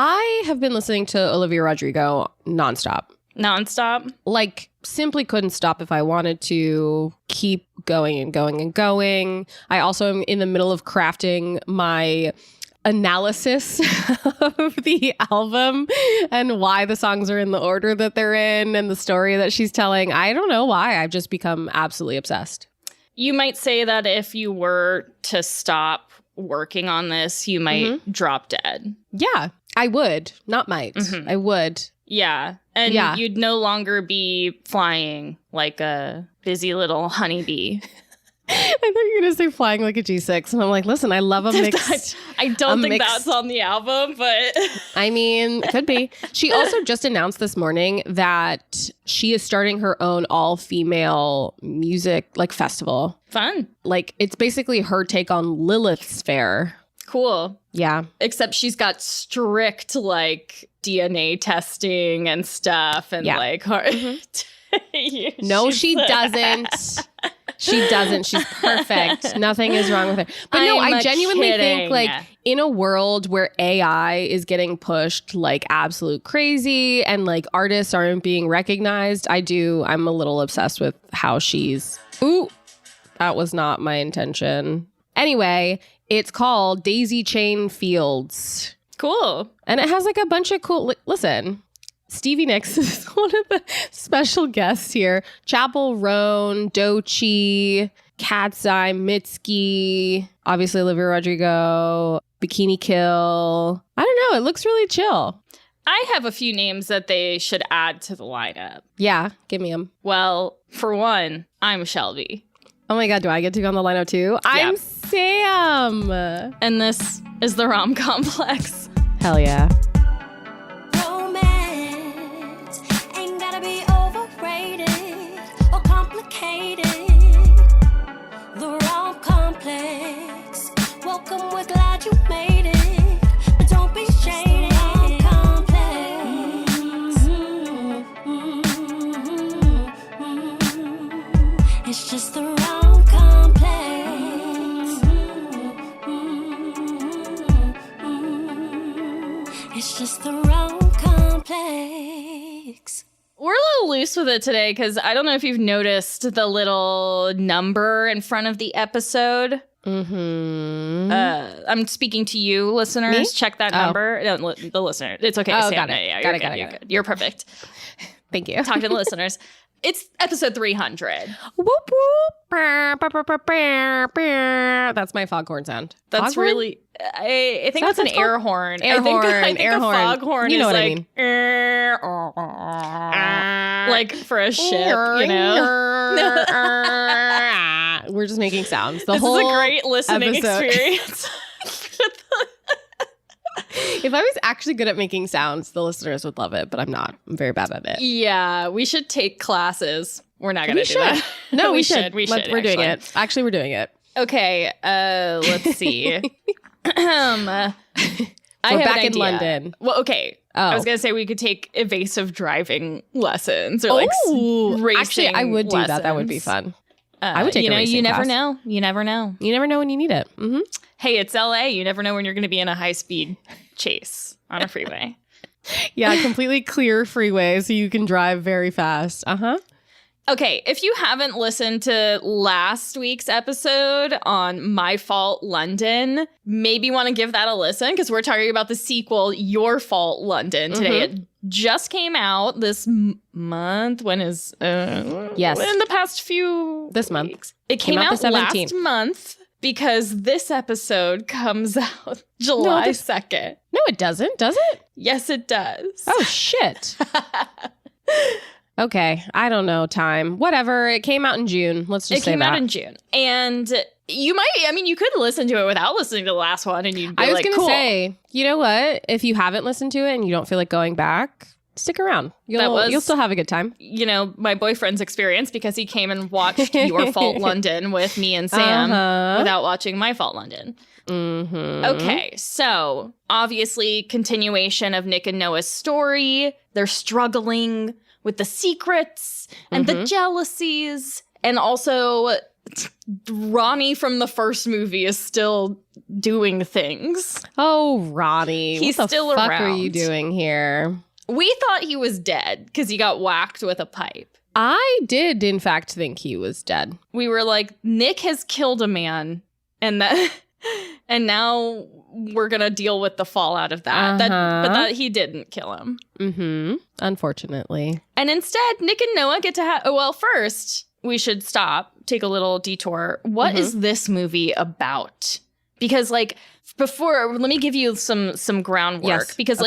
I have been listening to Olivia Rodrigo nonstop. Nonstop? Like, simply couldn't stop if I wanted to. Keep going and going and going. I also am in the middle of crafting my analysis of the album and why the songs are in the order that they're in and the story that she's telling. I don't know why. I've just become absolutely obsessed. You might say that if you were to stop working on this, you might drop dead. Yeah, I would. Not might. I would. Yeah. And you'd no longer be flying like a busy little honeybee. I thought you were going to say flying like a G6. And I'm like, listen, I love a mix. I don't think that's on the album, but... I mean, could be. She also just announced this morning that she is starting her own all-female music like festival. Fun. Like, it's basically her take on Lilith's Fair. Cool. Yeah. Except she's got strict, like, DNA testing and stuff. And, like, her... No, she doesn't. She doesn't. She's perfect. Nothing is wrong with her. But no, I genuinely think, like, in a world where AI is getting pushed like absolute crazy and like artists aren't being recognized, I'm a little obsessed with how she's... Ooh, that was not my intention. Anyway, it's called Daisy Chain Fields. Cool. And it has like a bunch of cool... Listen... Stevie Nicks is one of the special guests here. Chapel Roan, Doechii, Cat's Eye, Mitski, obviously Olivia Rodrigo, Bikini Kill. I don't know. It looks really chill. I have a few names that they should add to the lineup. Yeah, give me them. Well, for one, I'm Shelby. Oh my God, do I get to be on the lineup too? Yeah. I'm Sam. And this is the Rom Complex. Hell yeah. The Rom Complex. Welcome, we're glad you made it, but don't be shaded. Rom Complex. It's just the Rom Complex. It's just the Rom Complex. We're a little loose with it today because I don't know if you've noticed the little number in front of the episode. I'm speaking to you, listeners. Me? Check that number. No, the listener. It's okay. Oh, Sam. got it. Yeah, Got you're it. good. You're perfect. Thank you. Talk to the listeners. It's episode 300. Whoop, whoop. That's my foghorn sound. That's foghorn? Really... I think that's an air horn. Air horn. I think air a horn. foghorn You know is what like, I mean. Like for a ship, you know? We're just making sounds. This is a great listening experience. If I was actually good at making sounds, the listeners would love it, but I'm not. I'm very bad at it. Yeah, we should take classes. We're not going to do that. No, we should. We're doing it. Actually, we're doing it. Okay, let's see. We're back in London. Well, okay. I was going to say we could take evasive driving lessons or like racing actually, I would do that. That would be fun. I would take a racing You never class. know. You never know. You never know when you need it. Mm-hmm. Hey, it's LA. You never know when you're going to be in a high-speed chase on a freeway. Yeah, completely clear freeway so you can drive very fast. Uh-huh. Okay, if you haven't listened to last week's episode on My Fault London, maybe want to give that a listen because we're talking about the sequel, Your Fault London, today. It just came out this month. When is... yes. In the past few This month. weeks. It came out the 17th. last month because this episode comes out July 2nd. No, it doesn't. Does it? Yes, it does. Oh, shit. Okay, I don't know time. Whatever, it came out in June. Let's just say that. It came out in June. And you could listen to it without listening to the last one and you'd be I was going to cool. say, you know what? If you haven't listened to it and you don't feel like going back, stick around. You'll still have a good time. You know, my boyfriend's experience because he came and watched Your Fault London with me and Sam without watching My Fault London. Mm-hmm. Okay, so obviously continuation of Nick and Noah's story. They're struggling with the secrets and the jealousies and also Ronnie from the first movie is still doing things. Oh, Ronnie. He's what the still fuck around. are you doing here? We thought he was dead because he got whacked with a pipe. I did, in fact, think he was dead. We were like, Nick has killed a man, and and now we're gonna deal with the fallout of that. But that he didn't kill him. Mm-hmm. Unfortunately. And instead, Nick and Noah get to have. Well, first we should take a little detour. What is this movie about? Because before, let me give you some groundwork. Yes. Because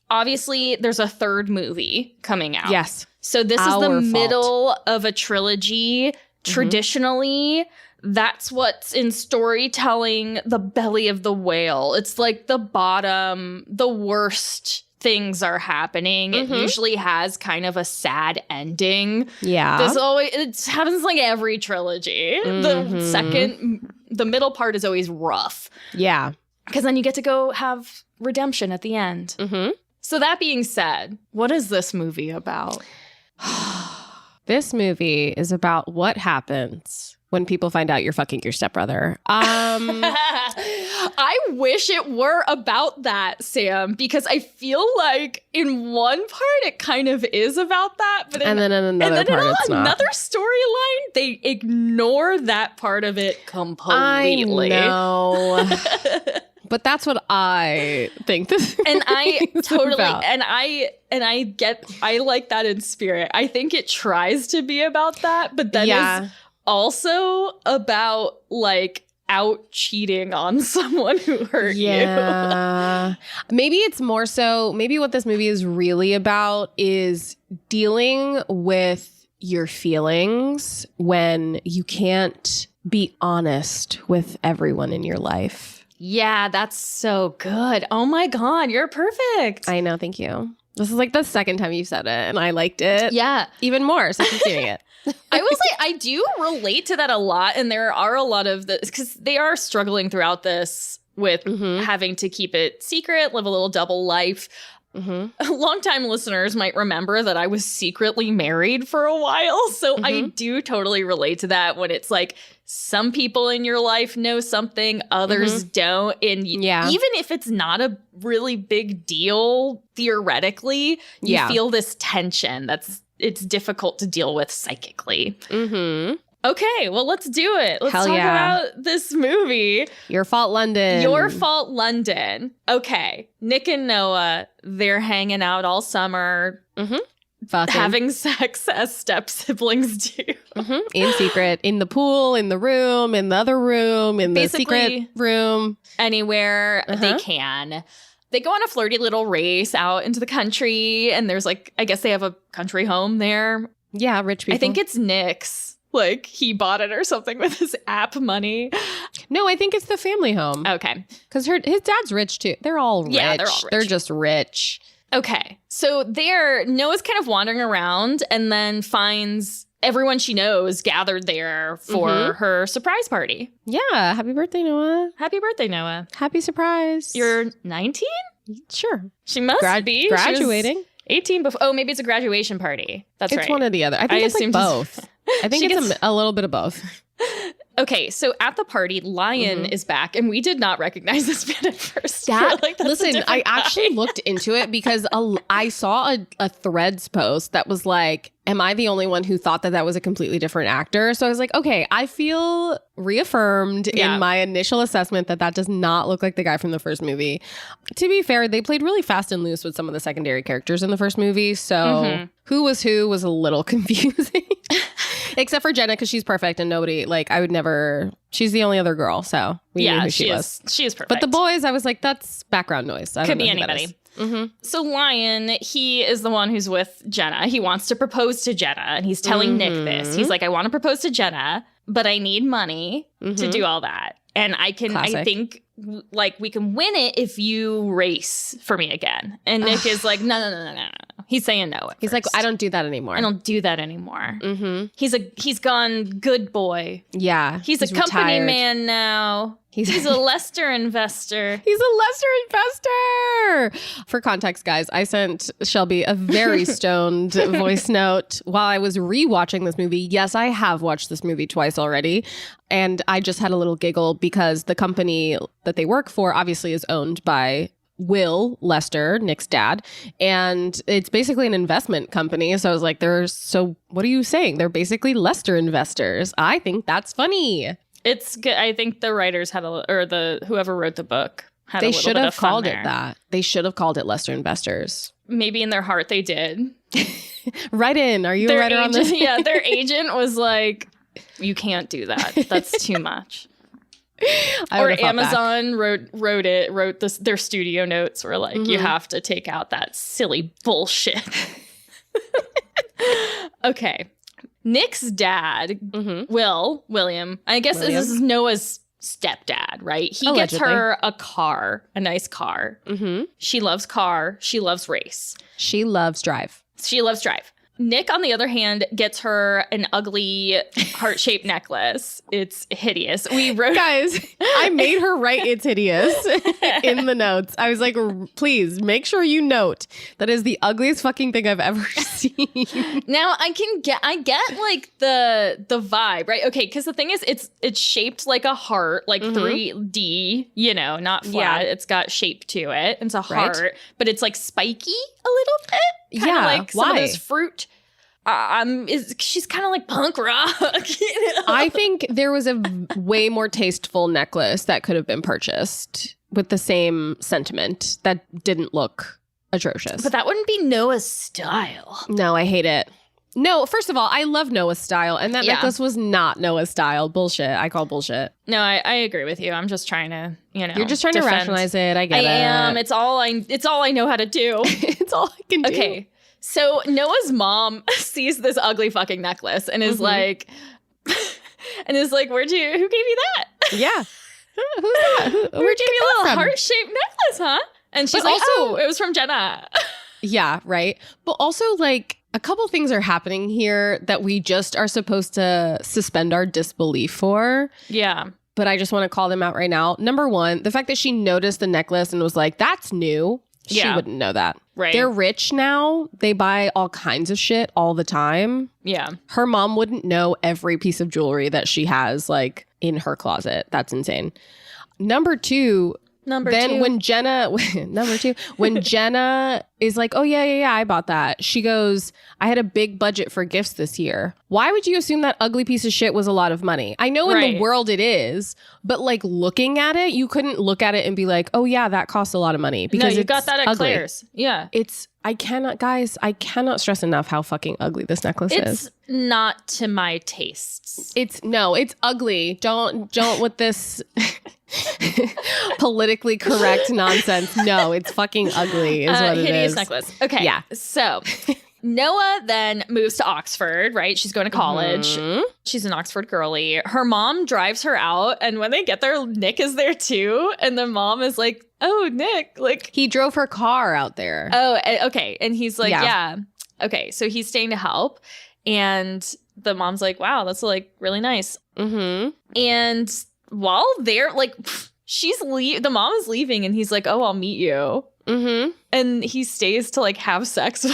obviously there's a third movie coming out. Yes. So this is the middle of a trilogy. Traditionally, that's what's in storytelling the belly of the whale. It's like the bottom, the worst things are happening. It usually has kind of a sad ending. Yeah. It happens like every trilogy. The middle part is always rough. Yeah. Because then you get to go have redemption at the end. So that being said, what is this movie about? This movie is about what happens when people find out you're fucking your stepbrother. I wish it were about that, Sam, because I feel like in one part it kind of is about that, but and then in another part it's not. Another storyline, they ignore that part of it completely. I know. But that's what I think this and I totally about. and I like that in spirit. I think it tries to be about that, but then is also about out cheating on someone who hurt you. Maybe it's more so, maybe what this movie is really about is dealing with your feelings when you can't be honest with everyone in your life. Yeah, that's so good. Oh my God, you're perfect. I know, thank you. This is the second time you've said it, and I liked it. Yeah. Even more since I'm doing it. I will say I do relate to that a lot, and there are a lot of this, because they are struggling throughout this with having to keep it secret, live a little double life. Longtime listeners might remember that I was secretly married for a while, so I do totally relate to that when it's some people in your life know something, others don't. And even if it's not a really big deal, theoretically, you feel this tension it's difficult to deal with psychically. Okay, well, let's do it. Let's talk about this movie. Your Fault London. Your Fault London. Okay, Nick and Noah, they're hanging out all summer. Having sex as step siblings do. In secret. In the pool, in the room, in the other room, in the secret room. Anywhere they can. They go on a flirty little race out into the country, and there's I guess they have a country home there. Yeah, rich people. I think it's Nick's. He bought it or something with his app money. No, I think it's the family home. Okay. Because his dad's rich too. They're all rich. Yeah, they're all rich. They're just rich. Okay. So Noah's kind of wandering around and then finds everyone she knows gathered there for her surprise party. Yeah. Happy birthday, Noah. Happy birthday, Noah. Happy surprise. You're 19? Sure. She must be. Graduating. 18 before. Oh, maybe it's a graduation party. That's right. It's one or the other. I think it's both. I think it's a little bit of both. Okay, so at the party, Lion is back, and we did not recognize this man at first. Listen, I actually looked into it because I saw a Threads post that was am I the only one who thought that was a completely different actor? So I was like, okay, I feel reaffirmed in my initial assessment that does not look like the guy from the first movie. To be fair, they played really fast and loose with some of the secondary characters in the first movie, so who was a little confusing. Except for Jenna, because she's perfect and nobody, I would never, she's the only other girl, so we knew who she was. She is perfect. But the boys, I was like, that's background noise. Could be anybody. So Lion, he is the one who's with Jenna. He wants to propose to Jenna, and he's telling Nick this. He's like, I want to propose to Jenna, but I need money to do all that. And I think we can win it if you race for me again. And Nick is like, no. He's saying no. He's like, I don't do that anymore. I don't do that anymore. He's gone good boy. Yeah. He's a company retired. man now. He's a Lester investor. He's a Lester investor. For context, guys, I sent Shelby a very stoned voice note while I was rewatching this movie. Yes, I have watched this movie twice already. And I just had a little giggle because the company that they work for obviously is owned by Will Lester, Nick's dad. And it's basically an investment company. So I was like, so what are you saying? They're basically Lester investors. I think that's funny. It's good. I think the writers had whoever wrote the book had they a little should bit have of fun called there. it that. They should have called it Lester Investors. Maybe in their heart they did. Write in. Are you a writer on this? Yeah, their agent was like, you can't do that. That's too much. Or Amazon wrote their studio notes were like, you have to take out that silly bullshit. Okay. Nick's dad, William, I guess this is Noah's stepdad, right? He Allegedly. gets her a nice car. She loves car. She loves race. She loves drive. Nick, on the other hand, gets her an ugly heart-shaped necklace. It's hideous. We wrote... Guys, I made her write it's hideous in the notes. I was like, please make sure you note that is the ugliest fucking thing I've ever seen. Now, I get like the vibe, right? Okay, because the thing is, it's shaped like a heart, like 3D, not flat. Yeah. It's got shape to it. It's a heart, but it's like spiky a little bit. Kinda like some of this fruit. She's kind of like punk rock. I think there was a way more tasteful necklace that could have been purchased with the same sentiment that didn't look atrocious. But that wouldn't be Noah's style. No, I hate it. No, first of all, I love Noah's style, and that necklace was not Noah's style. Bullshit. I call bullshit. No, I agree with you. I'm just trying to, You're just trying to rationalize it. I get it. I am. It's all I know how to do. It's all I can do. Okay. So Noah's mom sees this ugly fucking necklace and is like, who gave you that? Yeah. Who's that? Where'd you get a little heart-shaped necklace, huh? And she's it was from Jenna. Yeah, right. But also, like, a couple things are happening here that we just are supposed to suspend our disbelief for. Yeah. But I just want to call them out right now. Number one, the fact that she noticed the necklace and was like, that's new. She wouldn't know that. Right. They're rich now. They buy all kinds of shit all the time. Yeah. Her mom wouldn't know every piece of jewelry that she has, like, in her closet. That's insane. Number two, when Jenna is like, oh, yeah, I bought that. She goes, I had a big budget for gifts this year. Why would you assume that ugly piece of shit was a lot of money? I know in the world it is, but like looking at it, you couldn't look at it and be like, oh, yeah, that costs a lot of money. Because you got that at ugly. Claire's. Yeah. I cannot stress enough how fucking ugly this necklace is. It's not to my tastes. It's ugly. Don't with this politically correct nonsense. No, it's fucking ugly is what it is. Hideous necklace. Okay. Yeah. So Noah then moves to Oxford, right? She's going to college. She's an Oxford girly. Her mom drives her out. And when they get there, Nick is there too. And the mom is like, oh, Nick, like. He drove her car out there. Oh, okay. And he's like, yeah. Okay. So he's staying to help. And the mom's like, wow, that's like really nice. And while they're like, the mom is leaving and he's like, oh, I'll meet you. And he stays to like have sex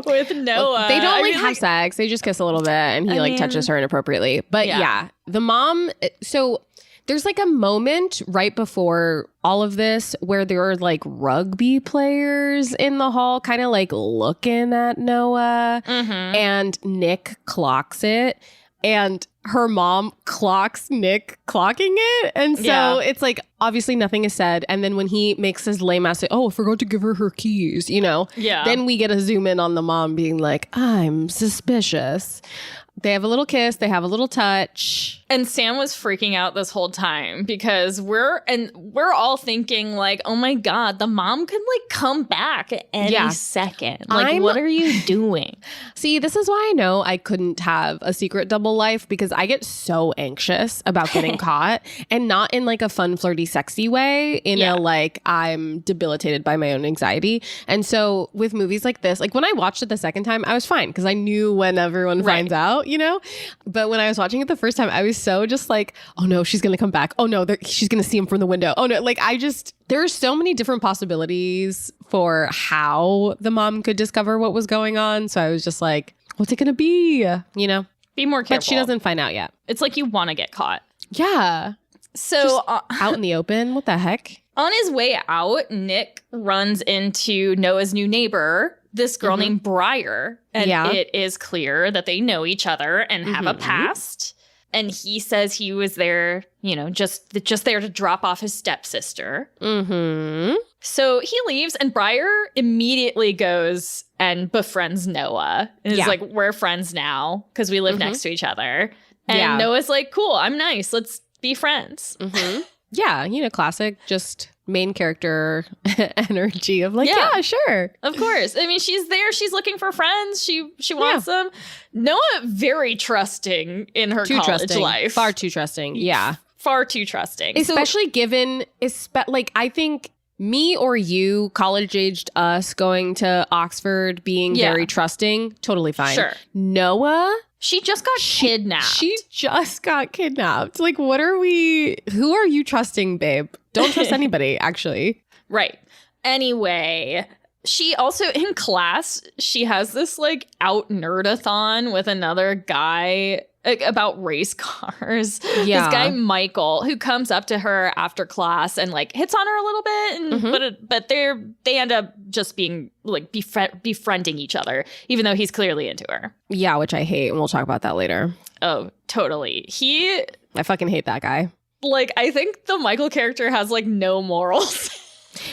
with Noah. They don't have sex. They just kiss a little bit and he touches her inappropriately. But yeah, the mom. So there's like a moment right before all of this where there are like rugby players in the hall kind of like looking at Noah and Nick clocks it. And her mom clocks Nick clocking it. And so it's like, obviously nothing is said. And then when he makes his lame ass say, oh, I forgot to give her keys, then we get a zoom in on the mom being like, I'm suspicious. They have a little kiss. They have a little touch. And Sam was freaking out this whole time because we're all thinking like, oh my God, the mom could like come back at any second. Like, what are you doing? See, this is why I know I couldn't have a secret double life, because I get so anxious about getting caught, and not in like a fun, flirty, sexy way, in a like I'm debilitated by my own anxiety. And so with movies like this, like when I watched it the second time, I was fine because I knew when everyone finds out, you know? But when I was watching it the first time, I was so just like, oh no, she's going to come back. Oh no, she's going to see him from the window. Oh no, like there are so many different possibilities for how the mom could discover what was going on. So I was just like, what's it going to be? You know? Be more careful. But she doesn't find out yet. It's like you want to get caught. Yeah. So out in the open, what the heck? On his way out, Nick runs into Noah's new neighbor, this girl named Briar. And it is clear that they know each other and have a past. And he says he was there, you know, just there to drop off his stepsister. Mm-hmm. So he leaves, and Briar immediately goes and befriends Noah. And is like, we're friends now because we live next to each other. And Noah's like, cool, I'm nice. Let's be friends. Mm-hmm. Yeah, you know, classic, just main character energy of like, yeah, sure. Of course. I mean, she's there. She's looking for friends. She wants them. Noah, very trusting in her college life. Far too trusting. Yeah. Far too trusting. Especially given, like, I think me or you, college-aged us, going to Oxford, being very trusting, totally fine. Sure. Noah... She just got kidnapped. She just got kidnapped. Like, who are you trusting, babe? Don't trust anybody, actually. Right. Anyway, she also, in class, she has this, like, out nerdathon with another guy about race cars. Yeah. This guy, Michael, who comes up to her after class and, like, hits on her a little bit. And, but they end up just being, like, befriending each other, even though he's clearly into her. Yeah, which I hate. And we'll talk about that later. Oh, totally. I fucking hate that guy. Like, I think the Michael character has, like, no morals.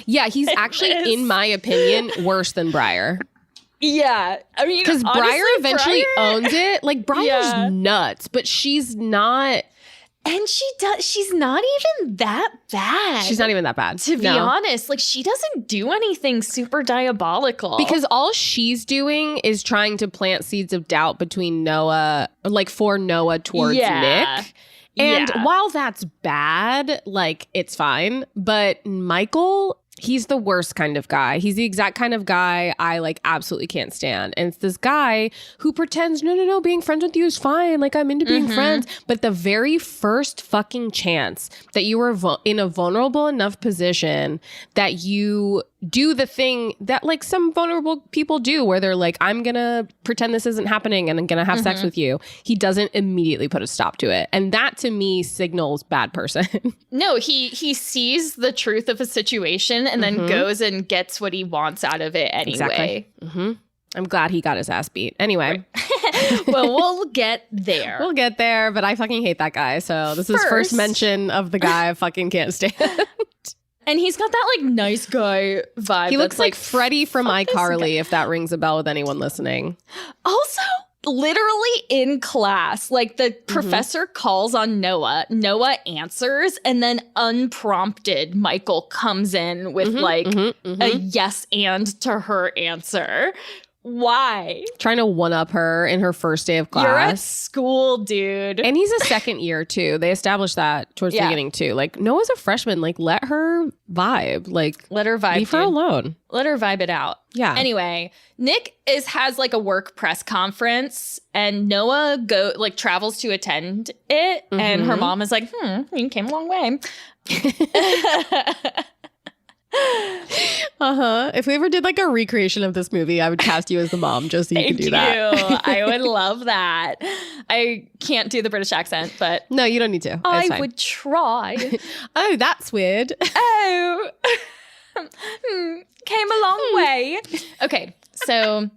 Yeah, he's actually, in my opinion, worse than Briar. Yeah, I mean, because Briar eventually owns it. Like, Briar's nuts, but she's not. And she's not even that bad. She's not even that bad. To be honest, like, she doesn't do anything super diabolical. Because all she's doing is trying to plant seeds of doubt between Noah, like, for Noah towards Nick. And while that's bad, like, it's fine. But Michael, he's the worst kind of guy. He's the exact kind of guy I, like, absolutely can't stand. And it's this guy who pretends, no, being friends with you is fine. Like, I'm into being friends. But the very first fucking chance that you were in a vulnerable enough position that you do the thing that, like, some vulnerable people do, where they're like, I'm gonna pretend this isn't happening and I'm gonna have sex with you. He doesn't immediately put a stop to it. And that, to me, signals bad person. No, he sees the truth of a situation and then goes and gets what he wants out of it anyway. Exactly. I'm glad he got his ass beat. Anyway. Well, we'll get there. We'll get there, but I fucking hate that guy. So this is first mention of the guy I fucking can't stand. And he's got that, like, nice guy vibe. He looks like Freddie from iCarly, if that rings a bell with anyone listening. Also, literally in class, like, the professor calls on Noah. Noah answers, and then unprompted, Michael comes in with, a yes and to her answer. Why? Trying to one-up her in her first day of class. You're at school, dude. And he's a second year, too. They established that towards the beginning, too. Like, Noah's a freshman. Like, let her vibe. Like, let her vibe. Leave her alone. Let her vibe it out. Yeah. Anyway, Nick has, like, a work press conference, and Noah travels to attend it. And her mom is like, you came a long way. If we ever did, like, a recreation of this movie, I would cast you as the mom just so you could do that. I would love that. I can't do the British accent, but no, you don't need to. I would try. Oh, that's weird. Oh, came a long way. Okay, so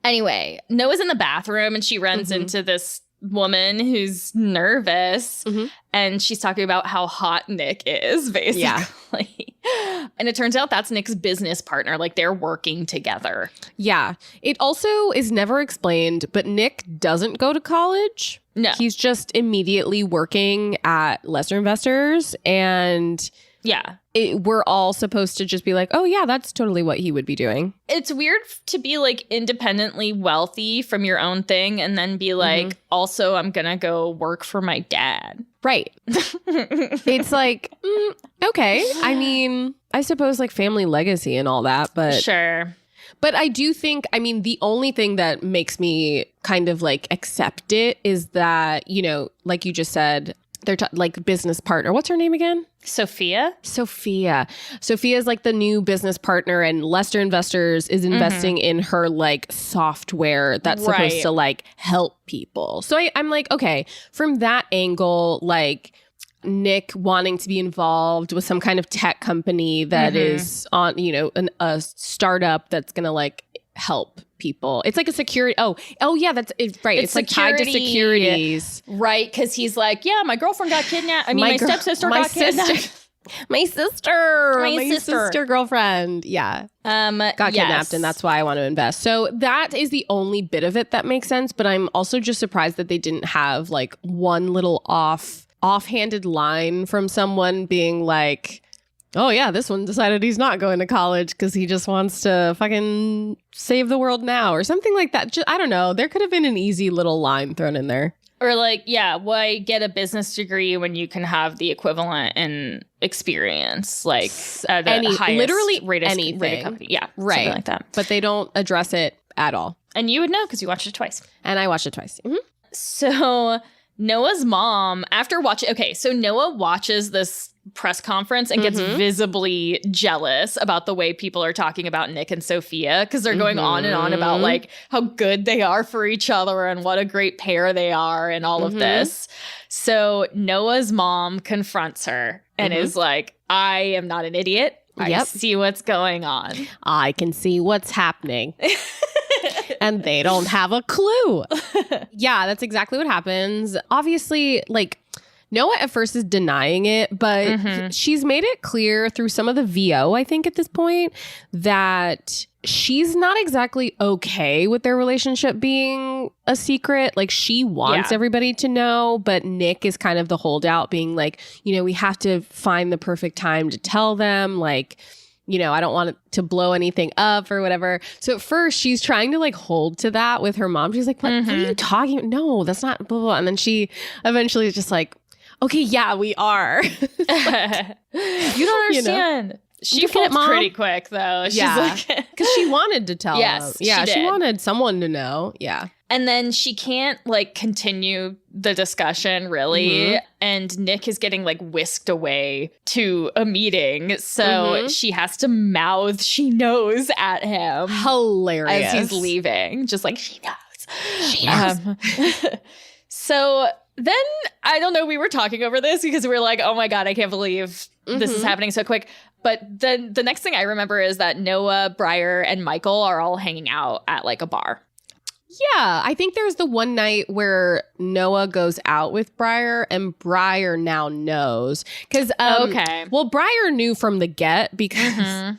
anyway, Noah's in the bathroom and she runs into this woman who's nervous, and she's talking about how hot Nick is, basically. And it turns out that's Nick's business partner. Like, they're working together. Yeah. It also is never explained, but Nick doesn't go to college. No. He's just immediately working at Lesser Investors. And yeah, we're all supposed to just be like, oh, yeah, that's totally what he would be doing. It's weird to be like independently wealthy from your own thing and then be like, also, I'm going to go work for my dad. Right. It's like, okay. I mean, I suppose like family legacy and all that, but sure. But I do think, I mean, the only thing that makes me kind of like accept it is that, you know, like you just said, they're like business partner. What's her name again? Sophia is like the new business partner, and Lester Investors is investing in her like software that's supposed to like help people. So I'm like, okay, from that angle, like Nick wanting to be involved with some kind of tech company that is on, you know, a startup that's going to like help people. It's like a security. Oh yeah, that's it, right. It's like tied to securities. Right. Because he's like, yeah, my girlfriend got kidnapped. I mean, my stepsister got kidnapped. My sister girlfriend. Yeah. Got kidnapped, and that's why I want to invest. So that is the only bit of it that makes sense. But I'm also just surprised that they didn't have like one little offhanded line from someone being like, oh yeah, this one decided he's not going to college because he just wants to fucking save the world now or something like that. Just, I don't know. There could have been an easy little line thrown in there. Or like, yeah, why get a business degree when you can have the equivalent in experience, like at the highest literally rated company. Yeah, right, something like that. But they don't address it at all. And you would know because you watched it twice. And I watched it twice. Mm-hmm. So Noah's mom, after watching, okay, so Noah watches this press conference and gets visibly jealous about the way people are talking about Nick and Sophia because they're going on and on about like how good they are for each other and what a great pair they are and all of this. So Noah's mom confronts her and is like, I am not an idiot. I see what's going on. I can see what's happening. And they don't have a clue. Yeah, that's exactly what happens. Obviously, like, Noah at first is denying it, but she's made it clear through some of the VO, I think, at this point, that she's not exactly okay with their relationship being a secret. Like, she wants everybody to know, but Nick is kind of the holdout, being like, you know, we have to find the perfect time to tell them, like, you know, I don't want it to blow anything up or whatever. So at first she's trying to like hold to that with her mom. She's like, what are you talking about? No, that's not blah, blah, blah. And then she eventually is just like, okay, yeah, we are. Like, you don't understand. You know? She folds pretty quick though. She's like, because she wanted to tell them. Yeah, she wanted someone to know. Yeah. And then she can't like continue the discussion really. And Nick is getting like whisked away to a meeting. So she has to mouth she knows at him. Hilarious. As he's leaving. Just like, she knows. She knows. So then, I don't know, we were talking over this because we were like, oh my God, I can't believe this is happening so quick. But then the next thing I remember is that Noah, Briar, and Michael are all hanging out at like a bar. Yeah, I think there's the one night where Noah goes out with Briar, and Briar now knows. Because, well, Briar knew from the get because,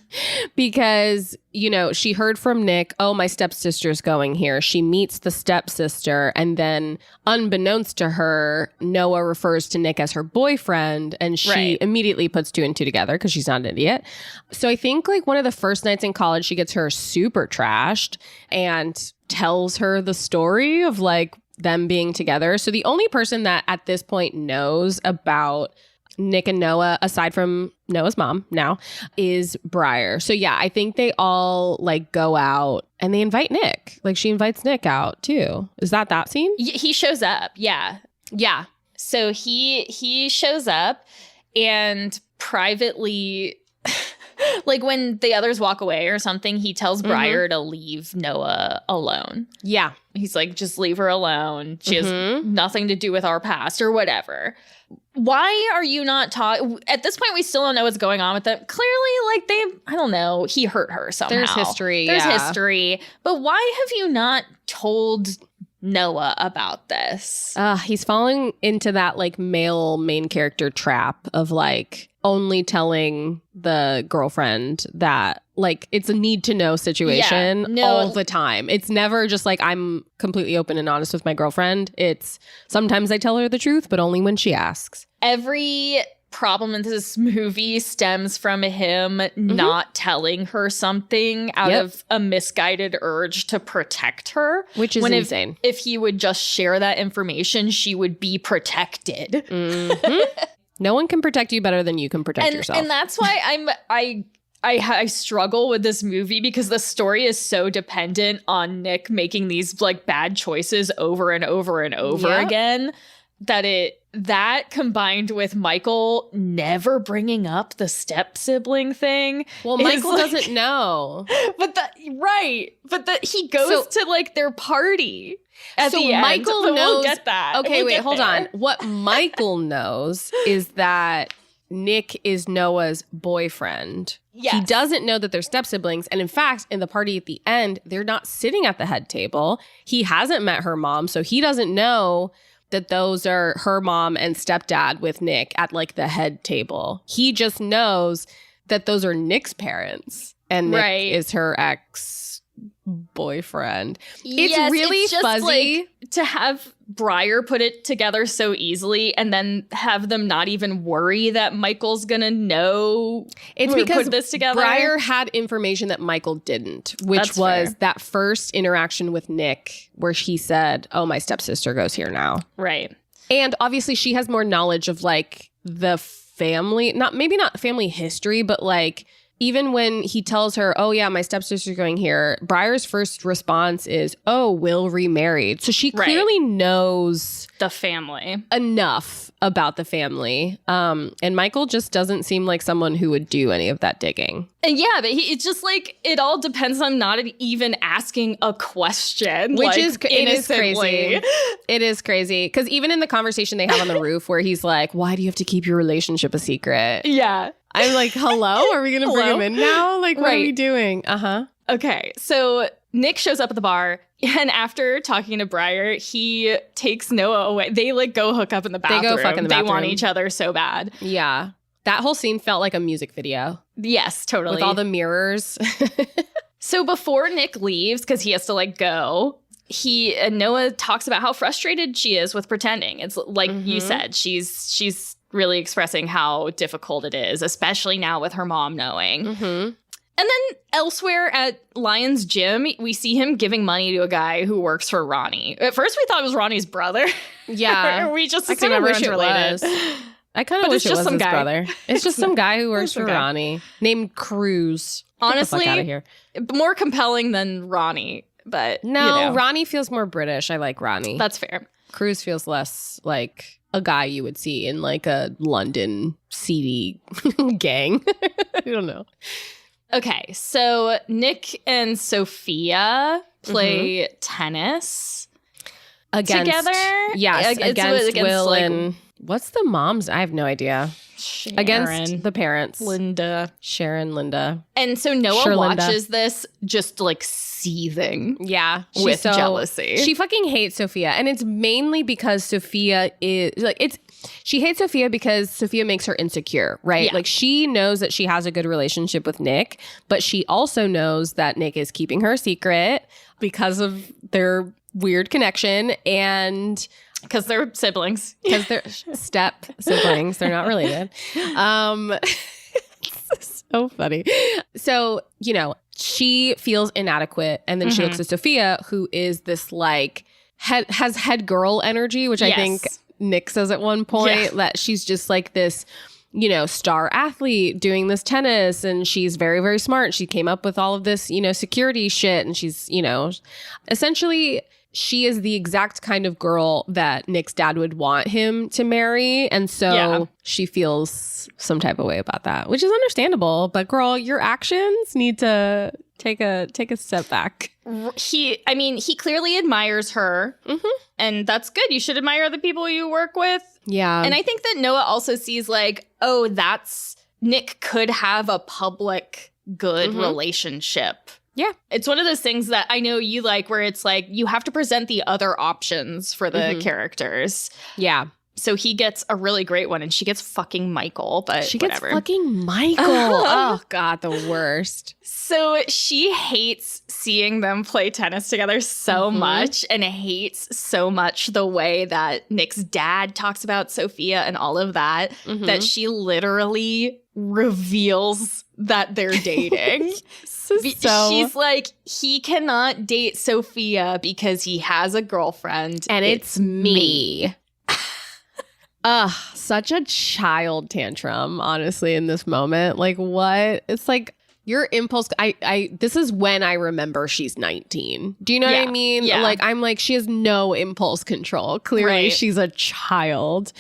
you know, she heard from Nick, oh, my stepsister's going here. She meets the stepsister, and then unbeknownst to her, Noah refers to Nick as her boyfriend, and she immediately puts two and two together because she's not an idiot. So I think like one of the first nights in college, she gets her super trashed and tells her the story of like them being together. So the only person that at this point knows about Nick and Noah, aside from Noah's mom now, is Briar. So yeah, I think they all like go out and they invite Nick. Like she invites Nick out too. Is that scene? He shows up. Yeah. Yeah. So he shows up and privately like when the others walk away or something, he tells Briar to leave Noah alone. Yeah. He's like, just leave her alone. She has nothing to do with our past or whatever. Why are you not talking? At this point, we still don't know what's going on with them. Clearly, like I don't know, he hurt her somehow. There's history. There's history. But why have you not told Noah about this? He's falling into that like male main character trap of like, only telling the girlfriend that, like, it's a need to know situation all the time. It's never just like, I'm completely open and honest with my girlfriend. It's sometimes I tell her the truth, but only when she asks. Every problem in this movie stems from him not telling her something out of a misguided urge to protect her. Which is insane. If he would just share that information, she would be protected. No one can protect you better than you can protect yourself. And that's why I struggle with this movie, because the story is so dependent on Nick making these like bad choices over and over and over again, that combined with Michael never bringing up the step sibling thing. Well, Michael doesn't know. But he goes to like their party. At the end. Michael knows. We'll get that. Okay, wait, hold on. What Michael knows is that Nick is Noah's boyfriend. Yes. He doesn't know that they're step siblings. And in fact, in the party at the end, they're not sitting at the head table. He hasn't met her mom, so he doesn't know that those are her mom and stepdad with Nick at like the head table. He just knows that those are Nick's parents and Nick is her ex-boyfriend. It's really it's just fuzzy. Like, to have Briar put it together so easily and then have them not even worry that Michael's gonna know. It's because put this together. Briar had information that Michael didn't, which was that first interaction with Nick where he said, "Oh, my stepsister goes here now." Right. And obviously she has more knowledge of like the family, maybe not family history, but like even when he tells her, "Oh yeah, my stepsister's going here," Briar's first response is, "Oh, Will remarried." So she clearly knows the family enough about the family. And Michael just doesn't seem like someone who would do any of that digging. And yeah, but it's just like, it all depends on not even asking a question. Which like, is crazy. It is crazy. Because even in the conversation they have on the roof where he's like, "Why do you have to keep your relationship a secret?" Yeah. I'm like, hello? Are we going to bring him in now? Like, what are we doing? Okay, so Nick shows up at the bar, and after talking to Briar, he takes Noah away. They, like, go hook up in the bathroom. They go fuck in the bathroom. They want each other so bad. Yeah. That whole scene felt like a music video. Yes, totally. With all the mirrors. So before Nick leaves, because he has to, like, go, Noah talks about how frustrated she is with pretending. It's like you said, she's really expressing how difficult it is, especially now with her mom knowing. And then elsewhere at Lion's gym, we see him giving money to a guy who works for Ronnie. At first, we thought it was Ronnie's brother. Yeah. We just assumed everyone's related. I kind of wish it was his brother. It's just some guy who works for Ronnie named Cruz. Honestly, get the fuck out of here. More compelling than Ronnie. But no, Ronnie feels more British. I like Ronnie. That's fair. Cruz feels less like a guy you would see in like a London seedy gang. I don't know. Okay, so Nick and Sophia play tennis together. Yes, against Will like, and what's the mom's? I have no idea. Sharon, against the parents. Sharon, Linda. And so Noah watches this just like seething. Yeah. With jealousy. She fucking hates Sophia. And it's mainly because Sophia is like, she hates Sophia because Sophia makes her insecure, right? Yeah. Like she knows that she has a good relationship with Nick, but she also knows that Nick is keeping her a secret because of their weird connection and because they're siblings. Because they're step siblings. They're not related. It's so funny. So, you know, she feels inadequate. And then she looks at Sophia, who is this like, has head girl energy, which I think Nick says at one point, that she's just like this, you know, star athlete doing this tennis. And she's very, very smart. She came up with all of this, you know, security shit. And she's, you know, essentially she is the exact kind of girl that Nick's dad would want him to marry. And so she feels some type of way about that, which is understandable. But girl, your actions need to take a step back. He clearly admires her. And that's good. You should admire the people you work with. Yeah. And I think that Noah also sees like, oh, Nick could have a public good relationship. Yeah. It's one of those things that I know you like where it's like you have to present the other options for the characters. Yeah. So he gets a really great one, and she gets fucking Michael, but she whatever. gets fucking Michael. Oh, God, the worst. So she hates seeing them play tennis together so much, and hates so much the way that Nick's dad talks about Sophia and all of that, that she literally reveals that they're dating. She's like, he cannot date Sophia because he has a girlfriend. And it's me. Ugh, such a child tantrum, honestly, in this moment. Like, what? It's like your impulse. This is when I remember she's 19. Do you know what I mean? Yeah. Like, I'm like, she has no impulse control. Clearly, she's a child.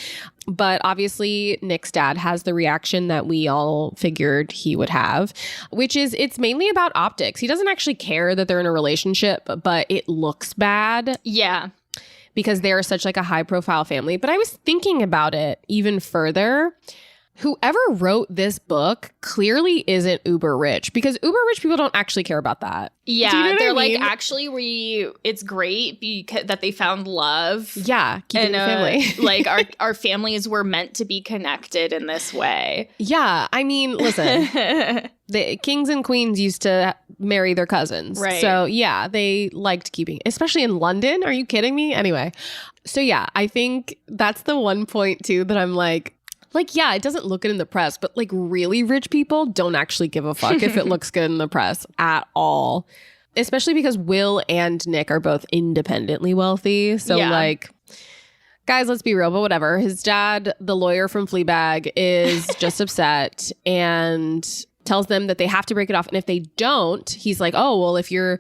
But obviously, Nick's dad has the reaction that we all figured he would have, which is it's mainly about optics. He doesn't actually care that they're in a relationship, but it looks bad. Yeah. Because they're such like a high profile family. But I was thinking about it even further. Whoever wrote this book clearly isn't uber rich, because uber rich people don't actually care about that. Yeah, Do you know what they're I mean? like, actually, it's great because that they found love. Yeah, keeping the family. Like our families were meant to be connected in this way. Yeah, I mean, listen, the kings and queens used to marry their cousins. Right. So yeah, they liked keeping, especially in London. Are you kidding me? Anyway, so yeah, I think that's the one point too that I'm like, yeah, it doesn't look good in the press, but like really rich people don't actually give a fuck if it looks good in the press at all. Especially because Will and Nick are both independently wealthy. So like, guys, let's be real, but whatever. His dad, the lawyer from Fleabag, is just upset and tells them that they have to break it off. And if they don't, he's like, oh, well, if you're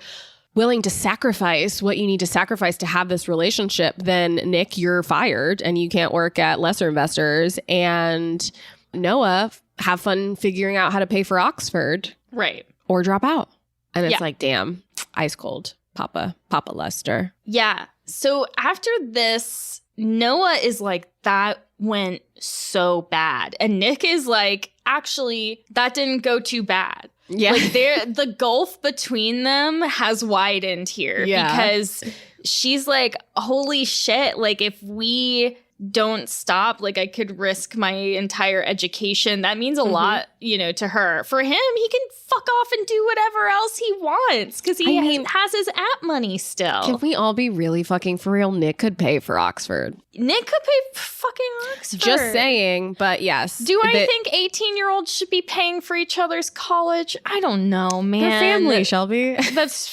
willing to sacrifice what you need to sacrifice to have this relationship, then Nick, you're fired and you can't work at Lesser Investors. And Noah, have fun figuring out how to pay for Oxford. Right. Or drop out. And it's like, damn, ice cold, Papa Lester. Yeah. So after this, Noah is like, that went so bad. And Nick is like, actually, that didn't go too bad. Yeah. Like the gulf between them has widened here because she's like, holy shit, like if we don't stop, like I could risk my entire education. That means a lot, you know, to her. For him, he can fuck off and do whatever else he wants because he has his app money still. Can we all be really fucking for real? Nick could pay for Oxford. Nick could pay for fucking Oxford. Just saying, but yes. Do I think 18-year-olds should be paying for each other's college? I don't know, man. They're family, Shelby. That's